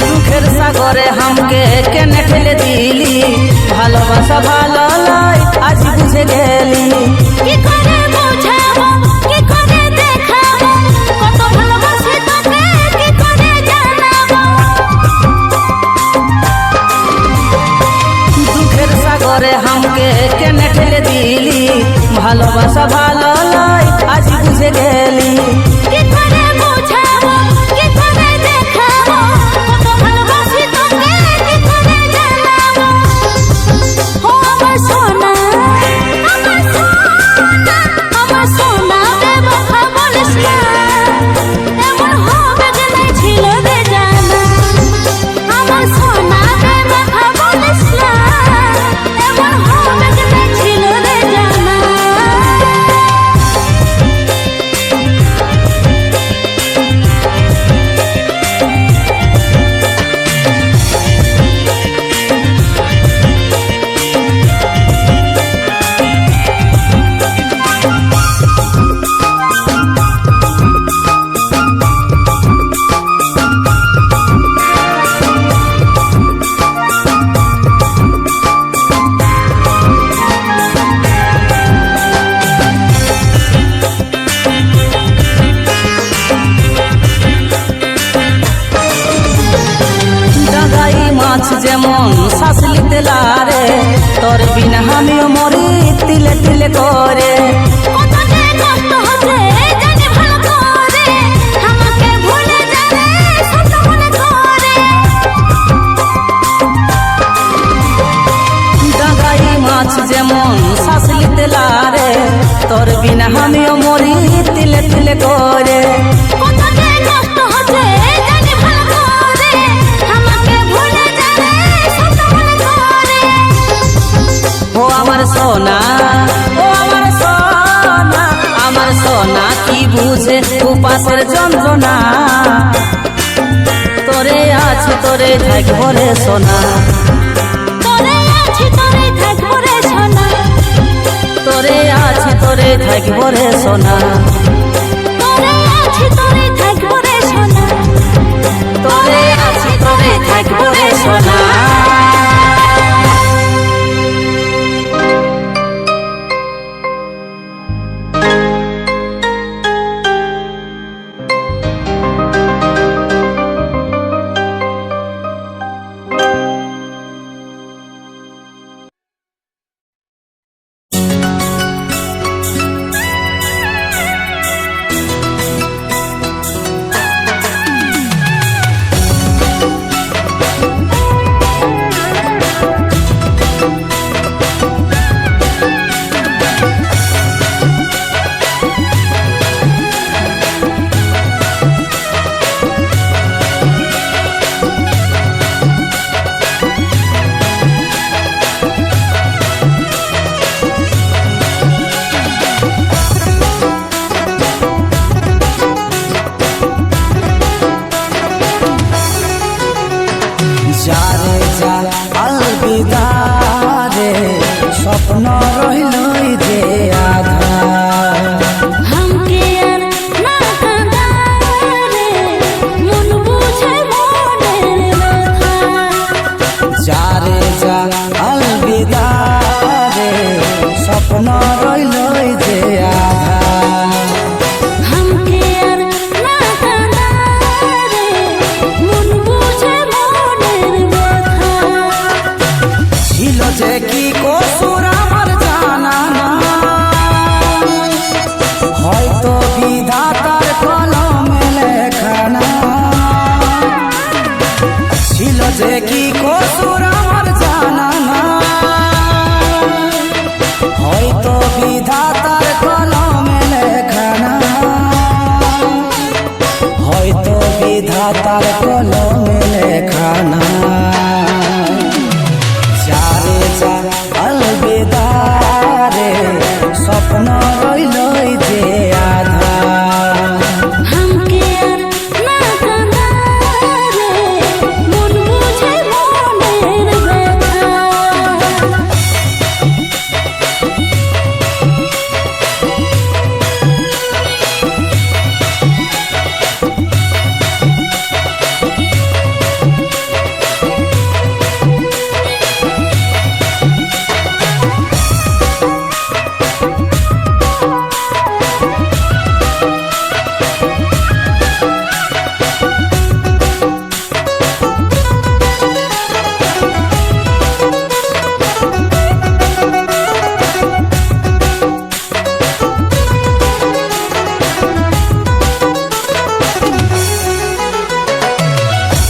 দুঃখের সাগরে হামকে কেনে ফেলে দিলি, ভালোবাসা ভালো লয় আজ বুঝে গেলি। কি করে বোঝাবো, কি করে দেখাবো, কত ভালোবাসি তোকে কি করে জানাবো। দুঃখের সাগরে হামকে কেনে ফেলে দিলি, ভালোবাসা ভালো লয় আজ বুঝে গেলি। কি করে বোঝাবো, কি করে দেখাবো, কত ভালোবাসি তোকে কি করে জানাবো। ও আমার সোনা, আমার সোনা, আমার সোনা, বেবফা বলিস না। এমন হবে গেলে ছিল রে জানা। আমার সোনা, বেবফা বলিস না। এমন হবে গেলে ছিল রে জানা। ডাঙাই মাছ যেমন শাসলিতে লারে, তোর বিনা আমিও মরি তিলে তিলে করে। কত যে কষ্ট হচ্ছে জানি ভালো করে, আমাকে ভুলে যাবে সব মনে করে। ডাঙাই মাছ যেমন শাসলিতে লারে, তোর বিনা আমিও মরি তিলে তিলে করে। কত যে কষ্ট হচ্ছে জানি ভালো করে, আমাকে ভুলে যাবে সব মনে করে। ও আমার সোনা, ও আমার সোনা, আমার সোনা কি বুঝে উপাসের যন্ত্রণা। তোরে আছে তোরে থাকবো রে সোনা, তোরে আছি তোরে থাকবো রে সোনা। তোরে আছে তোরে থাকবো রে সোনা, তোরে আছি তোরে থাকবো রে সোনা। তোরে আছে তোরে থাকবো রে সোনা। हमके यार ना বিধাতার কলমে লেখা না, হয়তো বিধাতার কলমে লেখা না। যারে যা আলবিদা রে, স্বপ্ন রইলই যে আধা। हमके আর না কাঁদা রে, মন বুঝে মনের ব্যথা।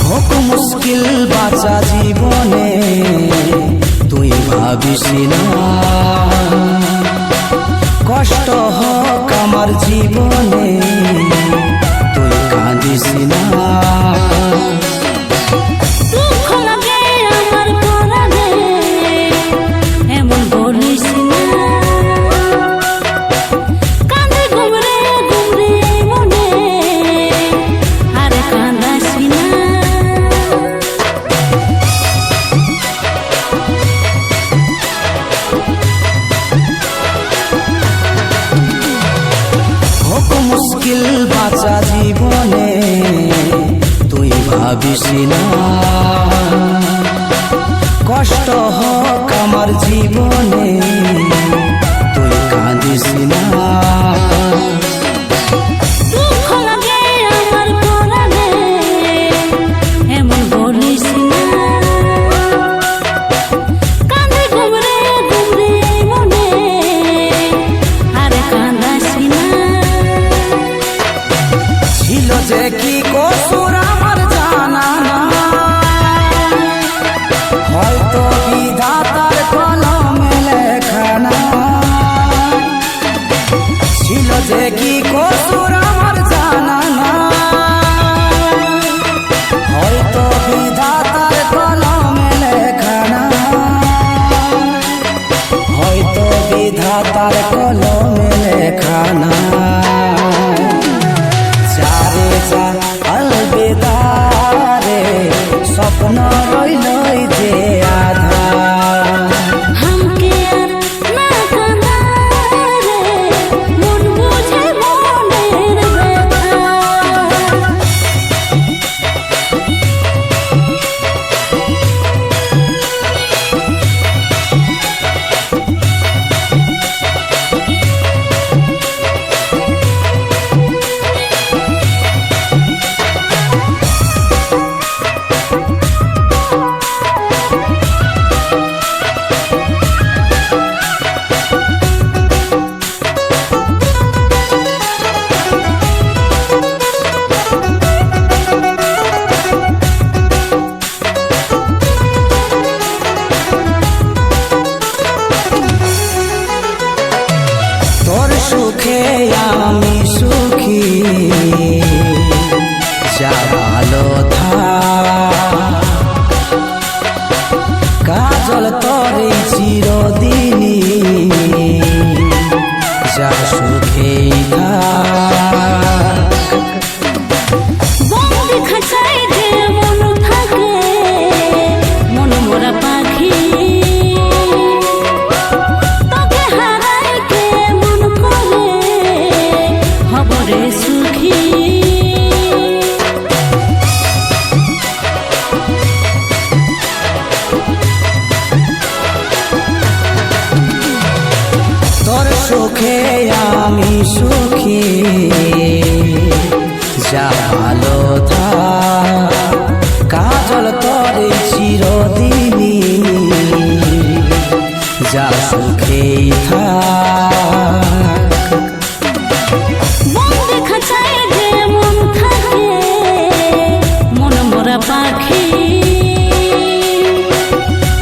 হোক মুশকিল বাঁচা জীবনে, তুই ভাবিস না কষ্ট হোক আমার জীবনে, তুই কাঁদিস না। দুঃখ লাগে আমার পরাণে, এমন বলিস না। কাঁদে ঘুমরে ঘুমরে মনে, আর কাঁদাস না। হোক মুশকিল বাঁচা জীবনে, তুই ভাবিস না কষ্ট হোক আমার জীবনে, তুই কাঁদিস না। দুঃখ লাগে আমার পরাণে, এমন বলিস না। কাঁদে ঘুমরে ঘুমরে মনে, আর কাঁদাস না। ছিল যে কি কসুর আমার জানা না, হয়তো বিধাতার কলমে লেখা না। ছিল যে কি কসুর আমার জানা না, হয়তো বিধাতার কলমে লেখা না, হয়তো বিধাতার কলমে লেখা না। যারে যা আলবিদা রে, স্বপ্ন রইলই যে আধা। हमके আর না কাঁদা রে, মন বুঝে মনের ব্যথা। তোর সুখে আমি সুখী, যা ভালো থাক। কাজল তোর এই চিরদিনই, যা সুখেই থাক। বন্দি খাঁচায় যে মন থাকে, মন মোরা পাখি। তোকে হারাই কে মন করে, হব রে সুখী। তোর সুখে আমি সুখী, যা ভালো থাক। কাজল তোর এই চিরদিনই, যা সুখেই থাক। বন্দি খাঁচায় যে মন থাকে, মন মোরা পাখি।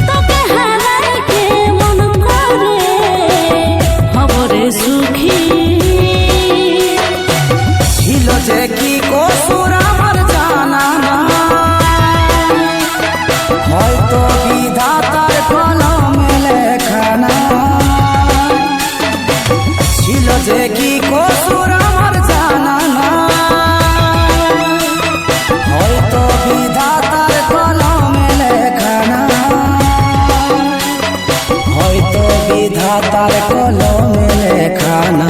তোকে হারাই কে মন করে, হব রে যে কি কসুর আমার জানা না, হয়তো বিধাতার কলমে লেখা না, হয়তো বিধাতার কলমে লেখা না।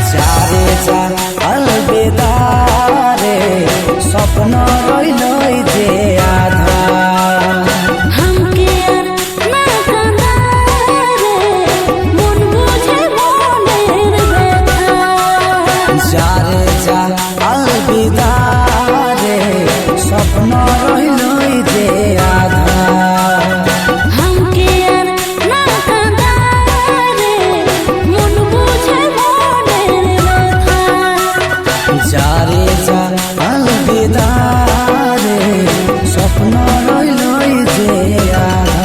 চারে চা আলবিদা রে, স্বপ্ন রইলই যে আধা। हमके আর না কাঁদারে, মন বুঝে মনের ব্যথা। যারে যা আলবিদা রে, স্বপ্ন রইলই যে আধা। हमके আর না কাঁদারে, মন বুঝে মনের ব্যথা। যারে যা আলবিদা রে, স্বপ্ন রইলই যে আধা।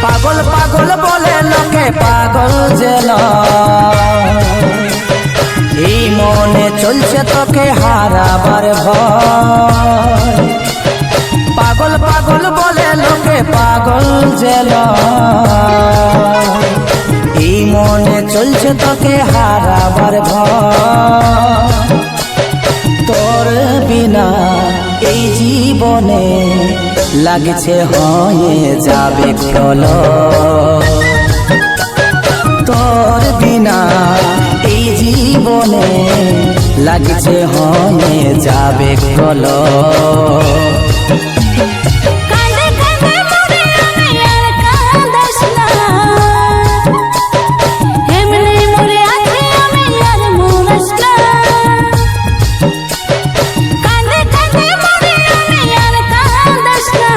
পাগল পাগল বলে লোকে পাগল জেল, এই মনে চলছে তোকে হারাবার ভয়। পাগল পাগল বলে লোকে পাগল জেল, এই মনে চলছে তোকে হারাবার ভয়। তোর বিনা এই জীবনে লাগছে হয়ে যাবে প্রলয়। তোর বিনা এই জীবনে লাগছে হয়ে যাবে প্রলয়। কাঁদে কাঁদে মরে আমি আর কাঁদাস না, এমনি মরে আছি আমি আর মরাস না। কাঁদে কাঁদে মরে আমি আর কাঁদাস না,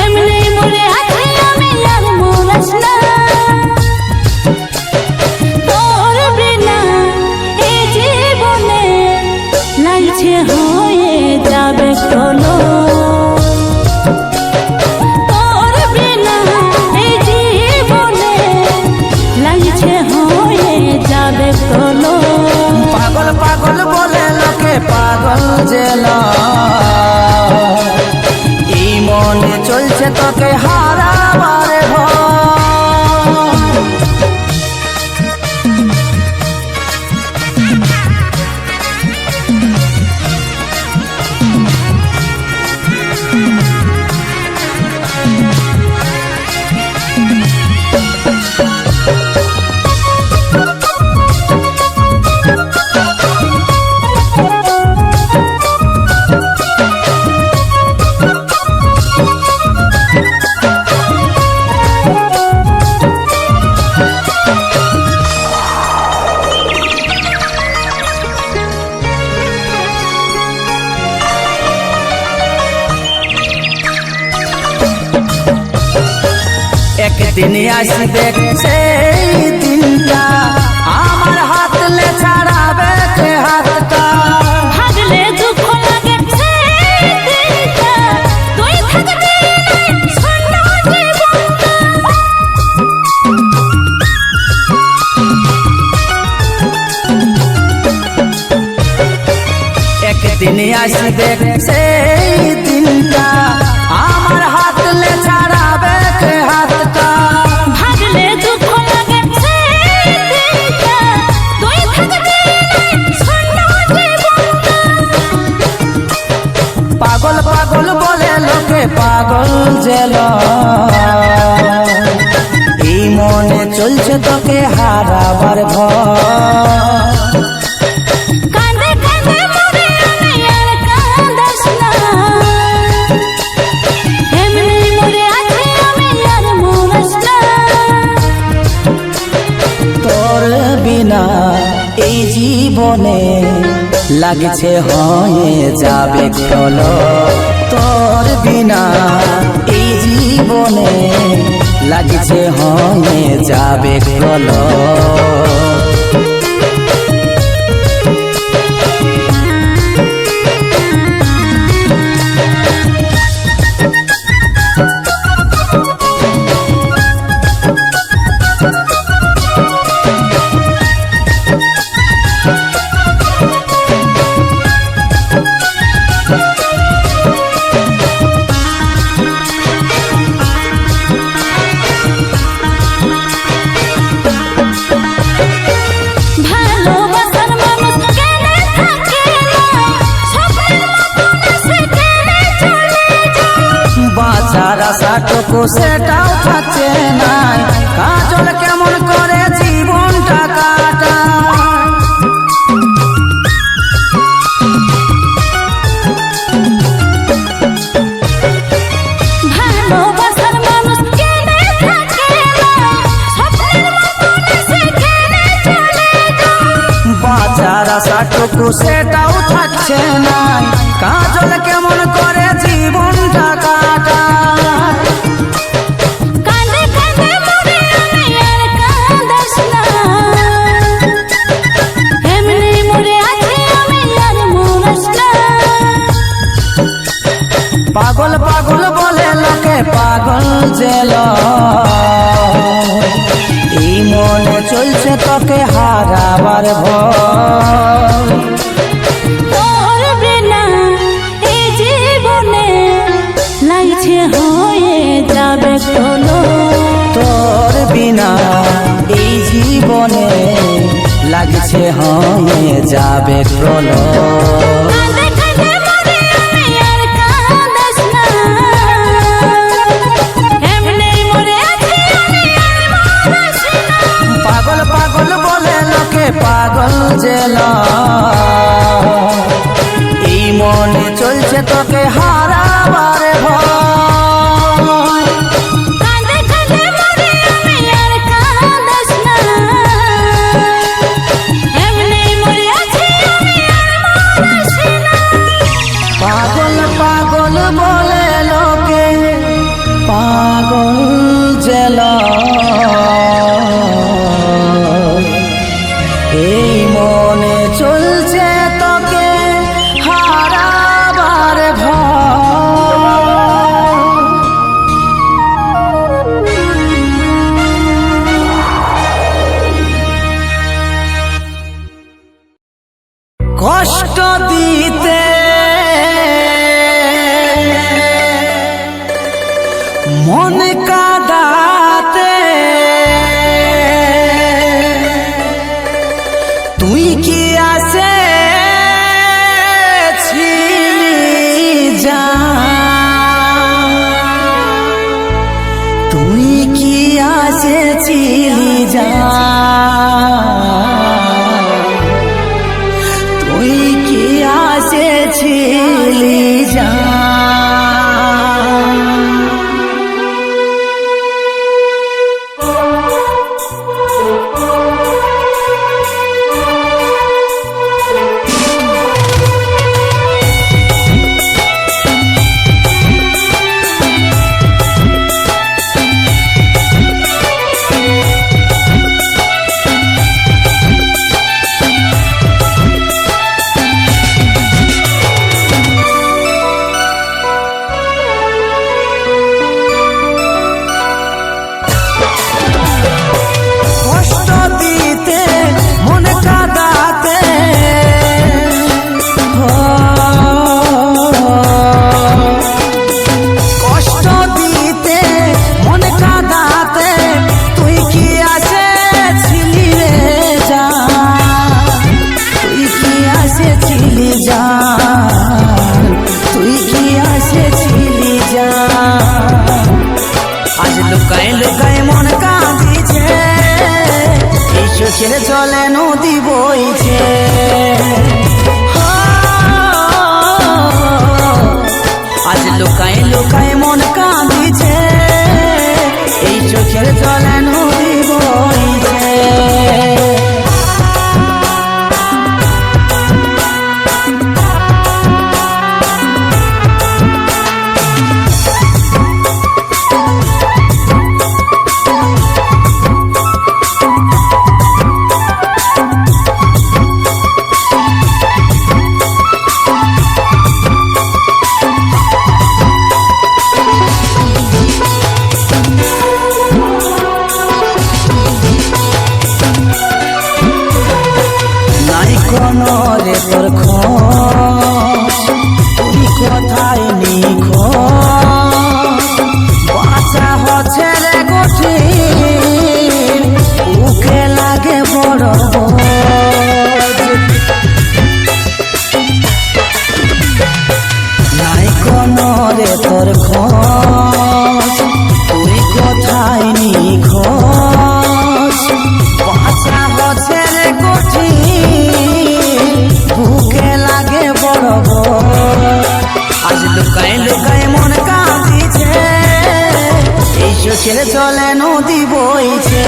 এমনি মরে আছি আমি আর মরাস না। তোর বিনা এই জীবনে লাগছে হয়ে যাবে প্রলয়। তোর বিনা এই জীবনে লাগছে হয়ে যাবে প্রলয়। পাগল পাগল বলে লোকে পাগল জেল, এই মনে চলছে তোকে হারাবার ভয়। একদিন আসবে সেই দিনটা, আমার হাতলে ছাড়াবে কে হাতটা। ভাগলে দুঃখ লাগে সেই দিনটা, তুই থাকবি না শূন্য জীবনটা। একদিন আসবে সেই দিনটা, আমার হাতলে ছাড়াবে কে হাতটা। ভাগলে দুঃখ লাগে সেই দিনটা, তুই থাকবি না শূন্য জীবনটা। পাগল পাগল বলে লোকে পাগল জেল, এই মনে চলছে তোকে হারাবার ভয়। কাঁদে কাঁদে মরে আমি আর কাঁদাস না, এমনি মরে আছি আমি আর মরাস না। তোর বিনা এই জীবনে লাগছে হয়ে যাবে ফল তোর বিনা এই জীবনে লাগছে হয়ে যাবে ফল ভালোবাসার মানুষ কেনে থাকে না, স্বপ্নের মতো না সে কেনে চলে যায়। বাঁচার আশাটুকু সেটাও থাকছে না, কাজল কেমন করে জীবনটা কাটায়। ভালোবাসার মানুষ কেনে থাকে না, স্বপ্নের মতো না সে কেনে চলে যায়। বাঁচার আশাটুকু সেটাও থাকছে না, কাজল কেমন করে জীবনটা কাটায়। কাঁদে কাঁদে মরে আমি আর কাঁদাস না, এমনি মরে আছি আমি আর মরাস না। পাগল পাগল বলে লোকে পাগল জেল, এই মনে চলছে তোকে হারাবার ভয়। তোর বিনা এই জীবনে লাগছে হয়ে যাবে চলো, তোর বিনা এই জীবনে লাগছে হয়ে যাবে প্রলয়। কাঁদে কাঁদে মরে আমি আর কাঁদাস না, এমনি মরে আছি আমি আর মরাস না। পাগল পাগল বলে লোকে পাগল জেল, এই মনে চলছে তোকে হারাবার ভয়। কাঁদে কাঁদে মরে আমি আর কাঁদাস না, এমনি মরে আছি আমি আর মরাস না। পাগল পাগল বলে লোকে পাগল জেল, এই মনে চলছে তোকে হারাবার ভয়। কষ্ট দিতে মন কাঁদাতে তুই কি আসে যা, তুই কি আসেছিলি যা, তুই কি আসেছিলি যা। কষ্ট দিতে মন কাঁদাতে কষ্ট দিতে মন কাঁদাতে তুই কি আসেছিলি রে যা, তুই কি আসেছিলি যা, তুই কি আসেছিলি যা। আজ লুকায় লুকায় মন কাঁদিছে, এই চোখের জলে নদী বইছে। আজ লুকায় লুকায় মন কাঁদিছে, এই চোখের জলে নদী বইছে। রে তোর খোঁজ, তুই কোথায় নিখোঁজ, বাঁচা হচ্ছে রে কঠিন, বুকে লাগে বড় বোঝ। নাই কোনো রে তোর খোঁজ, তুই কোথায় নিখোঁজ, বাঁচা হচ্ছে রে কঠিন, বুকে লাগে বড় বোঝ। আজ লুকায় লুকায় মন কাঁদিছে, এই চোখের জলে নদী বইছে।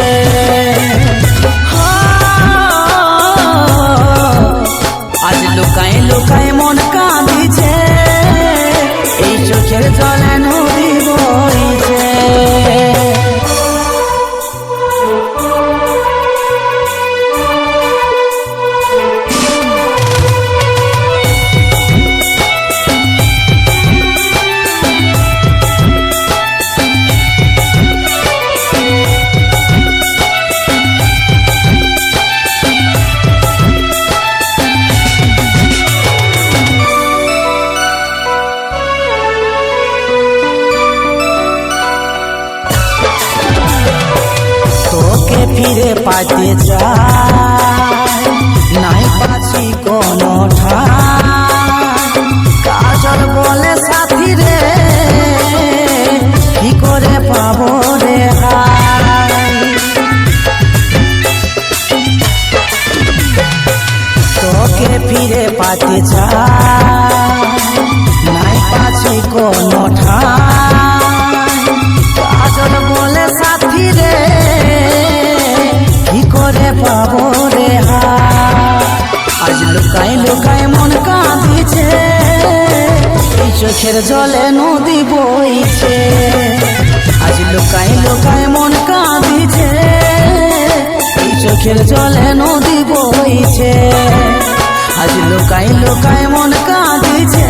আজ লুকায় লুকায় মন কাঁদিছে, এই চোখের জলে নদী বইছে। তোকে ফিরে পাইতে চাই, নাই পাচ্ছি কোনো ঠাই, কাজল বলে সাথী রে, কি করে পাবো রে হাই। তোকে ফিরে পাইতে চাই, নাই পাচ্ছি কোনো ঠাই, কাজল বলে সাথী রে, কি করে পাবো রে হাই। আজ লুকায় লুকায় মন কাঁদিছে, এই চোখের জলে নদী বইছে। আজ লুকায় লুকায় মন কাঁদিছে, এই চোখের জলে নদী বইছে। আজ লুকায় লুকায় মন কাঁদিছে,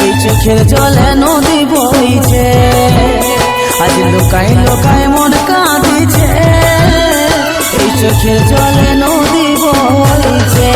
এই চোখের জলে নদী বইছে। আজ লুকায় লুকায় মন কাঁদিছে, এই চোখের জলে নদী বইছে।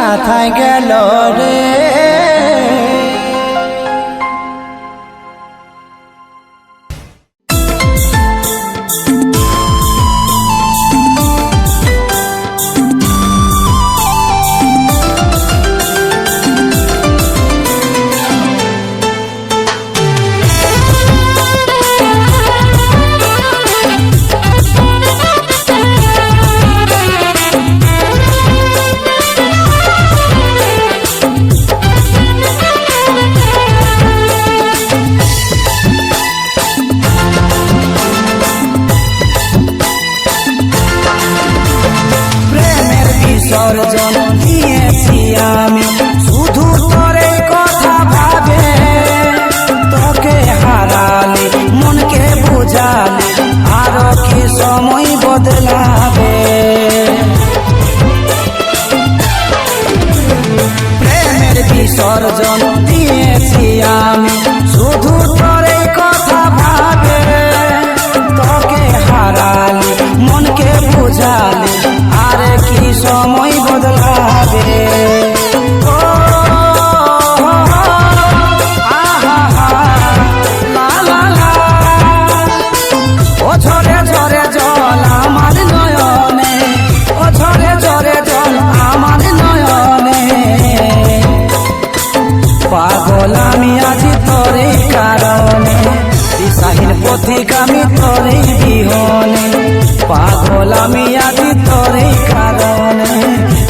কাথায় গেল রে। বিসর্জন দিয়েছি আমি শুধু তোরে কথা ভাবে, তোকে হারালে মনকে বুঝালে আরো কি সময় বদলাবে। প্রেমের বিসর্জন দিয়েছি আমি শুধু তোরে কথা ভাবে, তোকে হারালে মনকে বুঝালে আর কি সময় বদলাবে। ও লা লা লা, ও ঝরে ঝরে জল আমার নয়নে, ও ঝরে ঝরে জল আমার নয়নে। পাগল আমি আজি তোরে কারণে, দিশাহীন পথিক আমি তোরে বিহনে। পাগল আমি আজি তোরে কারণে,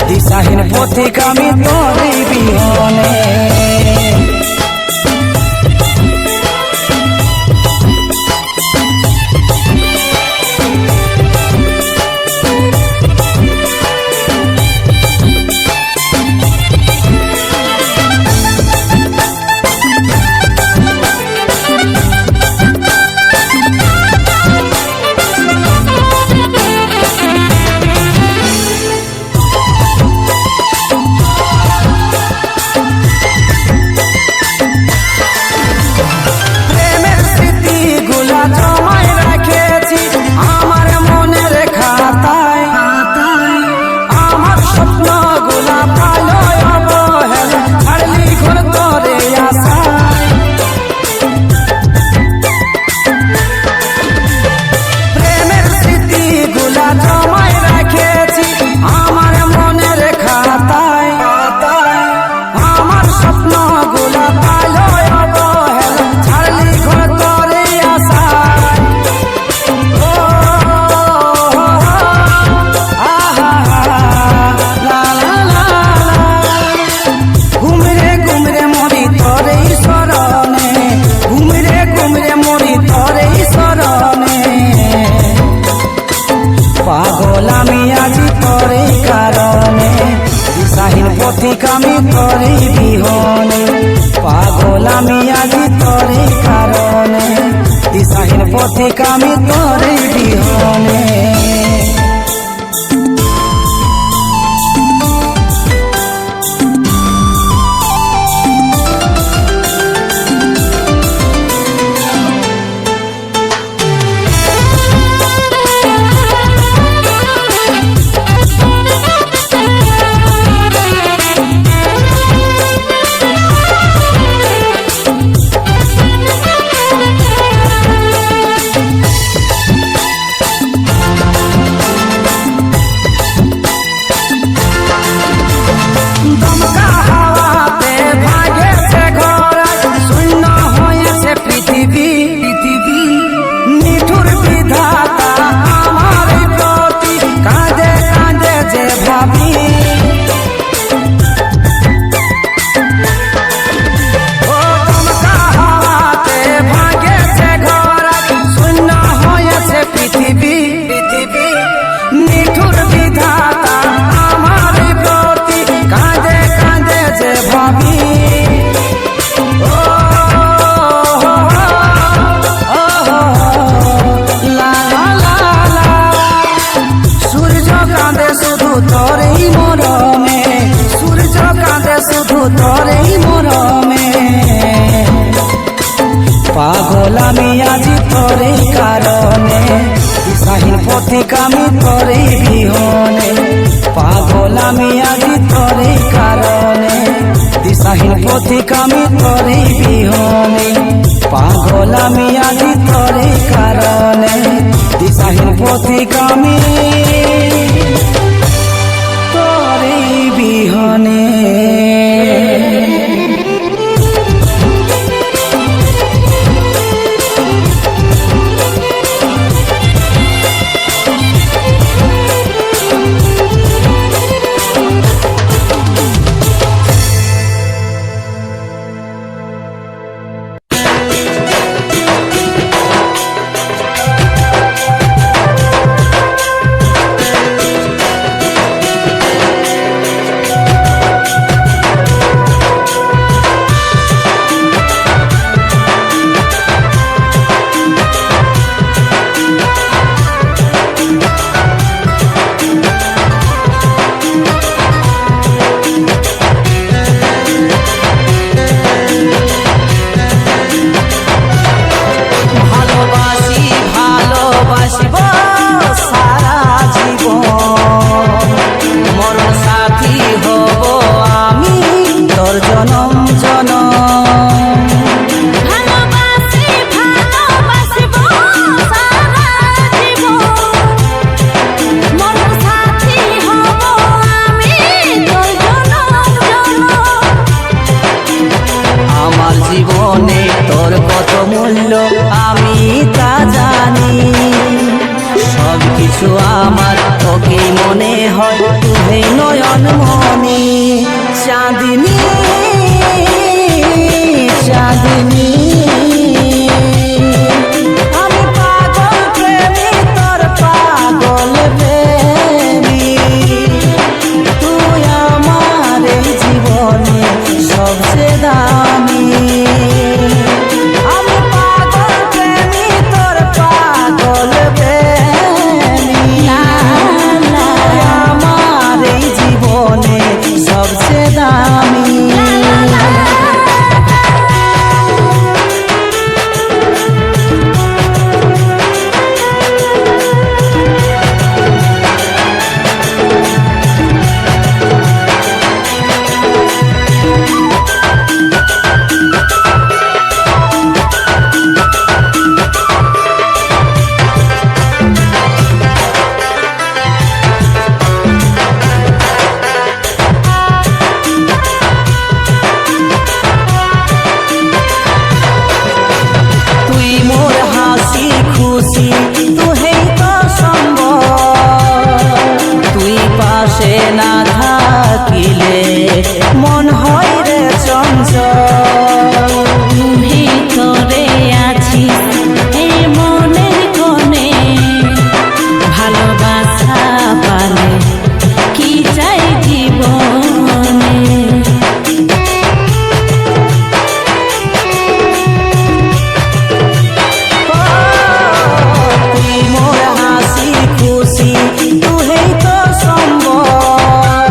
দিশাহীন পথিক আমি তোরে বিহনে। পাগল আমি আজি তোরে কারণে, দিশাহীন পথিক আমি তোরে বিহনে। পাগল আমি আজি তোরে কারণে, দিশাহীন পথিক আমি তোরে বিহনে। পথিক আমি তোরে বিহনে, পাগল আমি আজি তোরে কারণে, দিশাহীন পথিক আমি তোরে বিহনে। জীবনে তোর কত মূল্য আমি তা জানি, সব কিছু আমার তোকে মনে হয়, তুই নয়ন মনে। চাঁদিনী চাঁদিনী আমি পাগল প্রেমী, তোর পাগল প্রেমী, তুই আমার এই জীবনে সবচেয়ে দামি। আমি পাগল প্রেমী, তোর পাগল প্রেমী, তুই আমার এই জীবনে সবচেয়ে দামি। তুই মোর হাসি খুশি, তুই তো সম্ভব, তুই পাশে না থাকিলে মন হয় রে চঞ্চল। ভিতরে আছি এই মনের কোণে, ভালোবাসা পালে কি চাই জীবনে। তুই মোর হাসি খুশি, তুই তো সম্ভব,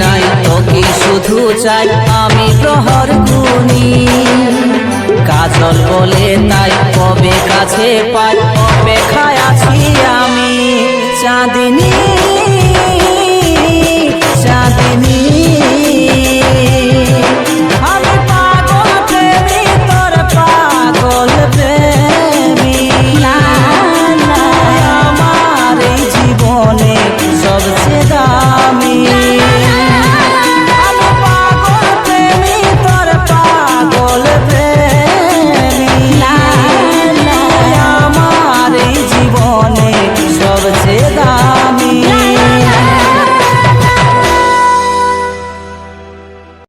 নাই, তোকে শুধু চাই আমি প্রহর গুনি। কাজল বলে তাই কবে কাছে পাই, অপেক্ষায় আছি আমি চাঁদিনী।